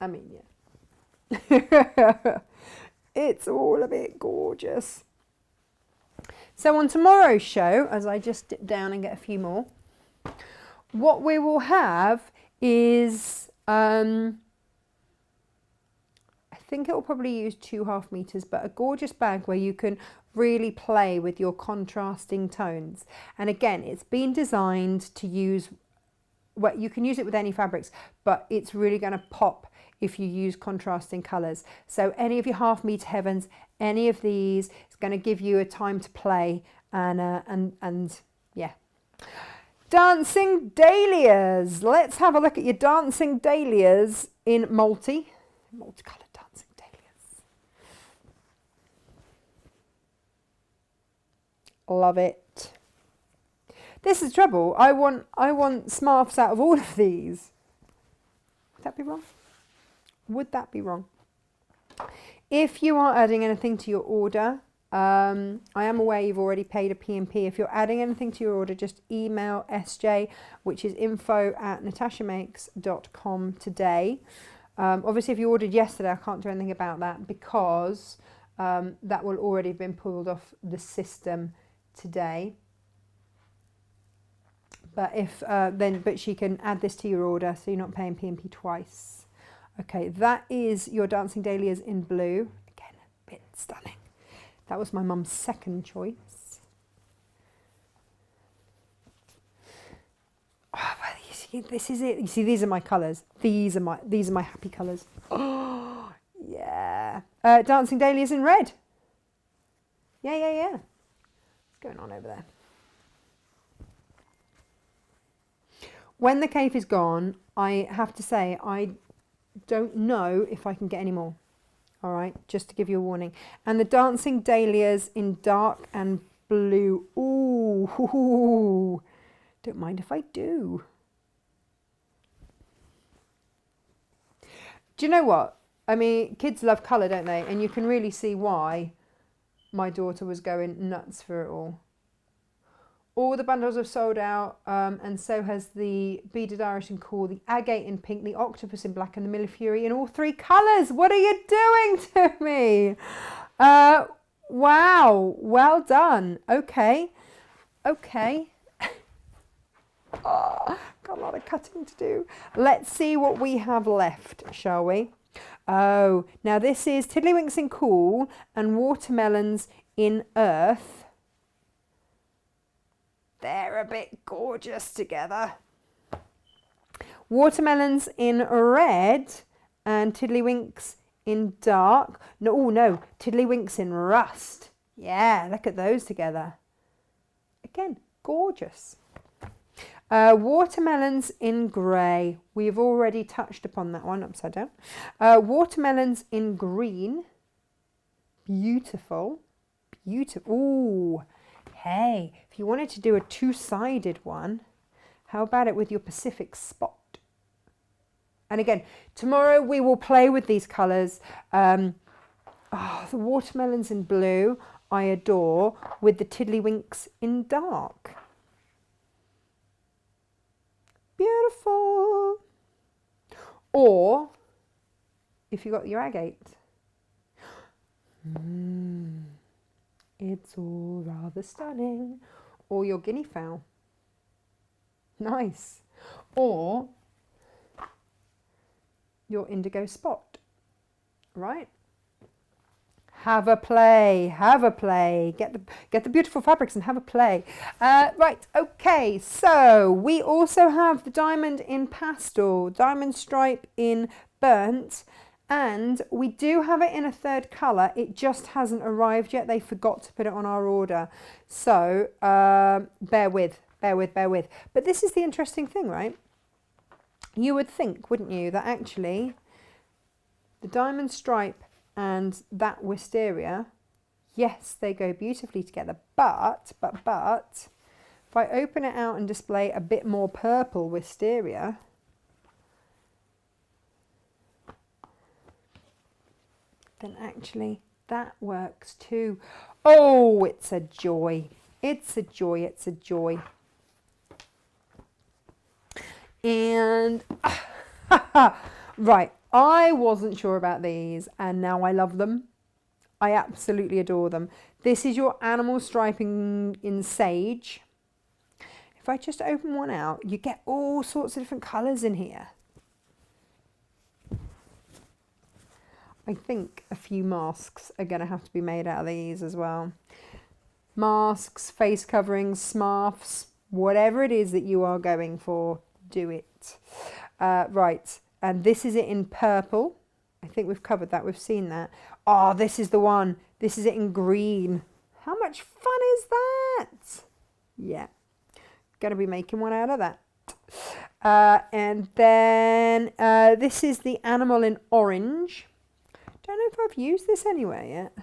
I mean, yeah. It's all a bit gorgeous. So on tomorrow's show, as I just dip down and get a few more, what we will have is, I think it will probably use 2.5 meters, but a gorgeous bag where you can really play with your contrasting tones. And again, it's been designed to use, well, you can use it with any fabrics, but it's really going to pop if you use contrasting colours. So any of your 1/2 meter heavens, any of these, it's going to give you a time to play and yeah. Dancing dahlias. Let's have a look at your dancing dahlias in multicoloured dancing dahlias. Love it. This is the trouble. I want Smarts out of all of these. Would that be wrong? Would that be wrong? If you are adding anything to your order, I am aware you've already paid a P&P. If you're adding anything to your order, just email SJ, which is info@natashamakes.com today. Obviously, if you ordered yesterday, I can't do anything about that because that will already have been pulled off the system today. But if but she can add this to your order, so you're not paying P&P twice. Okay, that is your dancing dahlias in blue. Again, a bit stunning. That was my mum's second choice. Oh, well, you see, this is it. You see, these are my colours. These are my happy colours. Oh, yeah. Dancing dahlias in red. Yeah. What's going on over there? When the cave is gone, I have to say I don't know if I can get any more. All right, just to give you a warning. And the dancing dahlias in dark and blue. Ooh, don't mind if I do. Do you know what? I mean, kids love colour, don't they? And you can really see why my daughter was going nuts for it all. All the bundles have sold out, and so has the beaded Irish in cool, the agate in pink, the octopus in black, and the Miller Fury in all 3 colours. What are you doing to me? Wow, well done. Okay, okay. Oh, got a lot of cutting to do. Let's see what we have left, shall we? Oh, now this is Tiddlywinks in Cool and Watermelons in Earth. They're a bit gorgeous together. Watermelons in Red and Tiddlywinks in Dark. No, no, Tiddlywinks in Rust. Yeah, look at those together. Again, gorgeous. Watermelons in Grey. We've already touched upon that one, upside down. Watermelons in Green. Beautiful. Beautiful. Ooh, hey, if you wanted to do a two-sided one, how about it with your Pacific spot? And again, tomorrow we will play with these colours. The watermelons in blue, I adore, with the Tiddlywinks in dark. Beautiful. Or, if you got your agate. It's all rather stunning. Or your guinea fowl. Nice. Or your indigo spot, right? Have a play, have a play. Get the beautiful fabrics and have a play. Right, okay, so we also have the diamond in pastel, diamond stripe in burnt, and we do have it in a third colour. It just hasn't arrived yet. They forgot to put it on our order. So bear with. But this is the interesting thing, right? You would think, wouldn't you, that actually the diamond stripe and that wisteria, yes, they go beautifully together. But, if I open it out and display a bit more purple wisteria, then actually that works too. Oh, it's a joy. It's a joy. It's a joy. And right, I wasn't sure about these and now I love them. I absolutely adore them. This is your animal striping in sage. If I just open one out, you get all sorts of different colours in here. I think a few masks are going to have to be made out of these as well. Masks, face coverings, smarfs, whatever it is that you are going for, do it. Right, and this is it in purple. I think we've covered that, we've seen that. Oh, this is the one. This is it in green. How much fun is that? Yeah, gonna be making one out of that. And then this is the animal in orange. Don't know if I've used this anywhere yet.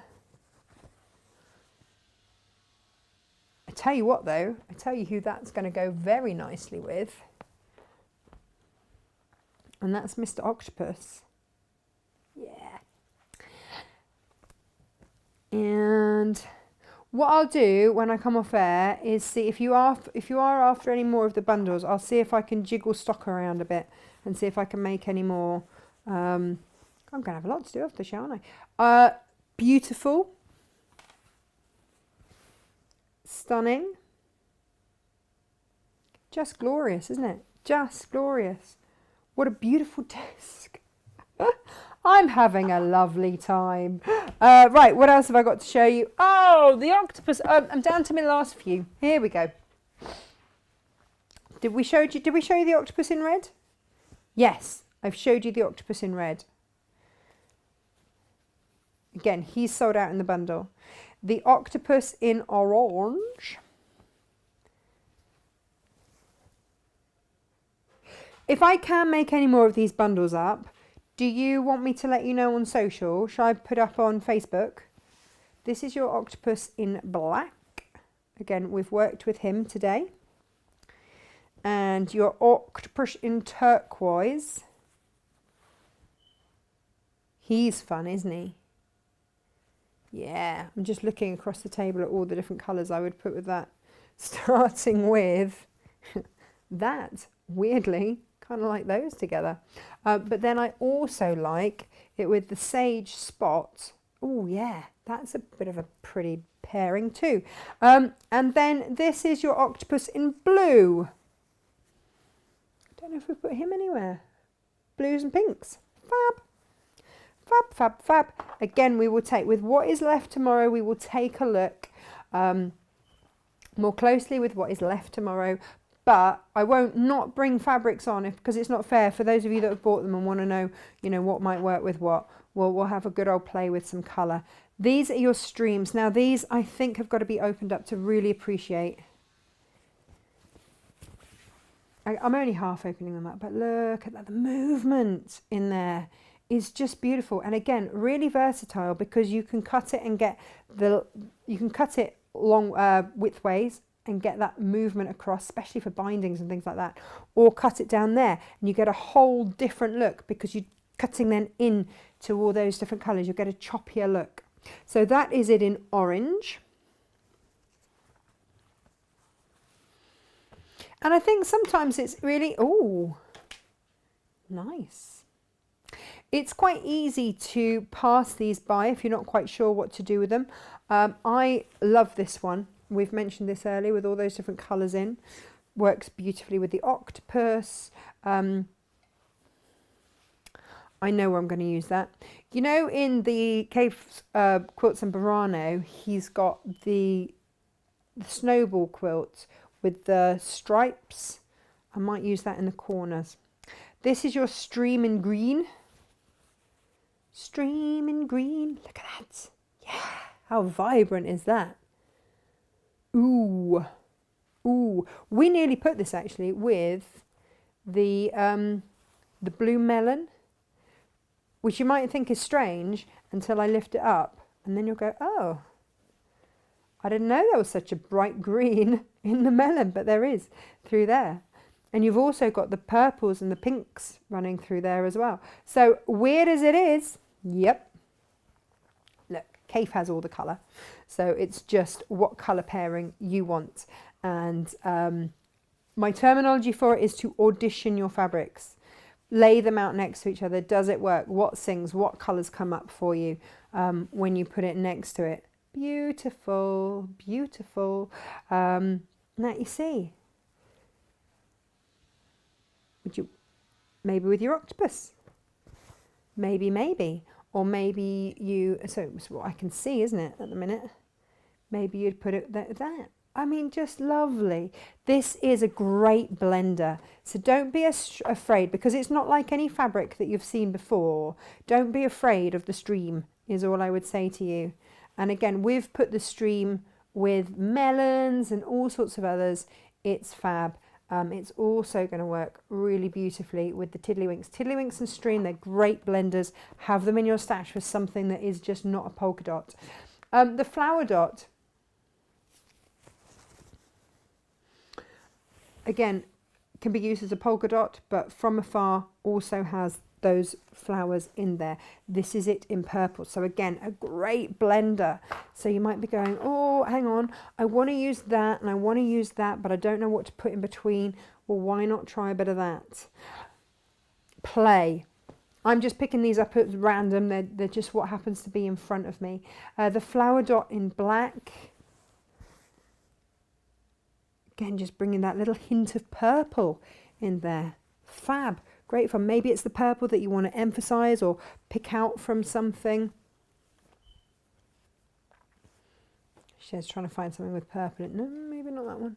I tell you what though, I tell you who that's going to go very nicely with. And that's Mr. Octopus. Yeah. And what I'll do when I come off air is see if you are after any more of the bundles, I'll see if I can jiggle stock around a bit and see if I can make any more. I'm going to have a lot to do after the show, aren't I? Beautiful. Stunning. Just glorious, isn't it? Just glorious. What a beautiful disc. I'm having a lovely time. Right, what else have I got to show you? Oh, the octopus. I'm down to my last few. Here we go. Did we show you the octopus in red? Yes, I've showed you the octopus in red. Again, he's sold out in the bundle. The octopus in orange. If I can make any more of these bundles up, do you want me to let you know on social? Shall I put up on Facebook? This is your octopus in black. Again, we've worked with him today. And your octopus in turquoise. He's fun, isn't he? Yeah, I'm just looking across the table at all the different colours I would put with that. Starting with that, weirdly, kind of like those together. But then I also like it with the sage spot. Oh yeah, That's a bit of a pretty pairing too. And then this is your octopus in blue. I don't know if we put him anywhere. Blues and pinks. Fab. Fab, fab, fab. Again, we will take, with what is left tomorrow, we will take a look more closely with what is left tomorrow. But I won't not bring fabrics on because it's not fair for those of you that have bought them and want to know, what might work with what. Well, we'll have a good old play with some colour. These are your streams. Now, these I think have got to be opened up to really appreciate. I'm only half opening them up, but look at that. The movement in there is just beautiful. And again, really versatile because you can cut it and get you can cut it long widthways and get that movement across, especially for bindings and things like that, or cut it down there and you get a whole different look because you're cutting then in to all those different colours. You'll get a choppier look. So that is it in orange. And I think sometimes it's really, oh, nice. It's quite easy to pass these by if you're not quite sure what to do with them. I love this one. We've mentioned this earlier with all those different colours in. Works beautifully with the octopus. I know where I'm going to use that. In the Kaffe Quilts and Burano, he's got the snowball quilt with the stripes. I might use that in the corners. This is your stream in green. Stream in green. Look at that. Yeah. How vibrant is that? Ooh. Ooh. We nearly put this actually with the blue melon, which you might think is strange until I lift it up. And then you'll go, oh, I didn't know there was such a bright green in the melon, but there is through there. And you've also got the purples and the pinks running through there as well. So weird as it is, yep. Look, Kaffe has all the colour. So it's just what colour pairing you want. And my terminology for it is to audition your fabrics. Lay them out next to each other. Does it work? What sings? What colours come up for you when you put it next to it? Beautiful, beautiful. Now you see. Would you, maybe with your octopus? Maybe. Or maybe you, so it's what I can see, isn't it, at the minute? Maybe you'd put it there. I mean, just lovely. This is a great blender. So don't be afraid, because it's not like any fabric that you've seen before. Don't be afraid of the stream, is all I would say to you. And again, we've put the stream with melons and all sorts of others. It's fab. It's also going to work really beautifully with the Tiddlywinks. Tiddlywinks and stream, they're great blenders. Have them in your stash for something that is just not a polka dot. The flower dot, again, can be used as a polka dot, but from afar also has those flowers in there. This is it in purple. So again, a great blender. So you might be going, oh, hang on, I want to use that and I want to use that, but I don't know what to put in between. Well, why not try a bit of that? Play. I'm just picking these up at random. They're just what happens to be in front of me. The flower dot in black. Again, just bringing that little hint of purple in there. Fab. Great fun. Maybe it's the purple that you want to emphasize or pick out from something. She's trying to find something with purple. No, maybe not that one.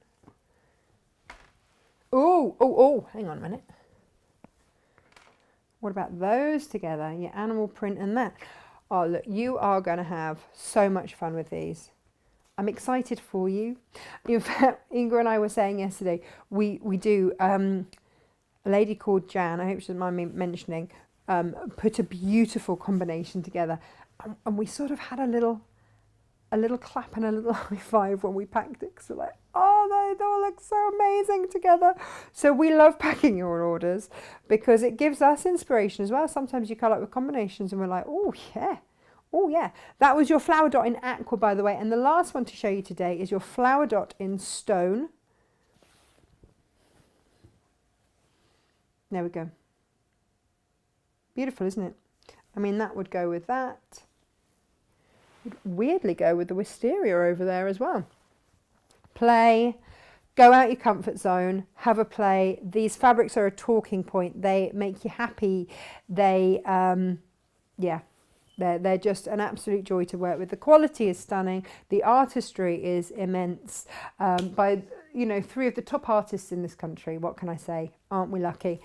Oh, hang on a minute. What about those together? Your animal print and that. Oh, look, you are going to have so much fun with these. I'm excited for you. In fact, Inga and I were saying yesterday, we do... a lady called Jan, I hope she doesn't mind me mentioning, put a beautiful combination together, and we sort of had a little clap and a little high five when we packed it. So like, oh, they all look so amazing together. So we love packing your orders because it gives us inspiration as well. Sometimes you come up with combinations and we're like, oh yeah. That was your flower dot in aqua, by the way. And the last one to show you today is your flower dot in stone. There we go. Beautiful, isn't it? I mean, that would go with that. would weirdly go with the wisteria over there as well. Play, go out your comfort zone, have a play. These fabrics are a talking point. They make you happy. They, yeah, they're just an absolute joy to work with. The quality is stunning. The artistry is immense. By, you know, 3 of the top artists in this country. What can I say? Aren't we lucky?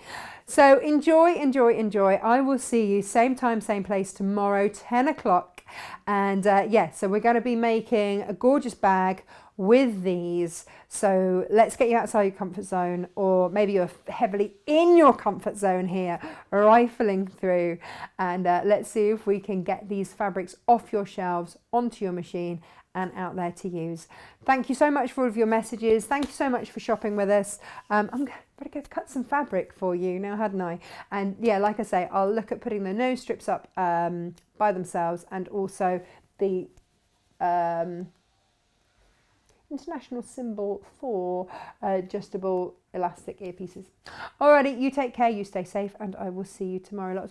So enjoy, enjoy, enjoy. I will see you same time, same place tomorrow, 10 o'clock. And yeah, so we're going to be making a gorgeous bag with these. So let's get you outside your comfort zone, or maybe you're heavily in your comfort zone here, rifling through, and let's see if we can get these fabrics off your shelves, onto your machine and out there to use. Thank you so much for all of your messages. Thank you so much for shopping with us. I'm going to go cut some fabric for you now, hadn't I? And yeah, like I say, I'll look at putting the nose strips up by themselves, and also the international symbol for adjustable elastic earpieces. Alrighty, you take care, you stay safe, and I will see you tomorrow. Lots of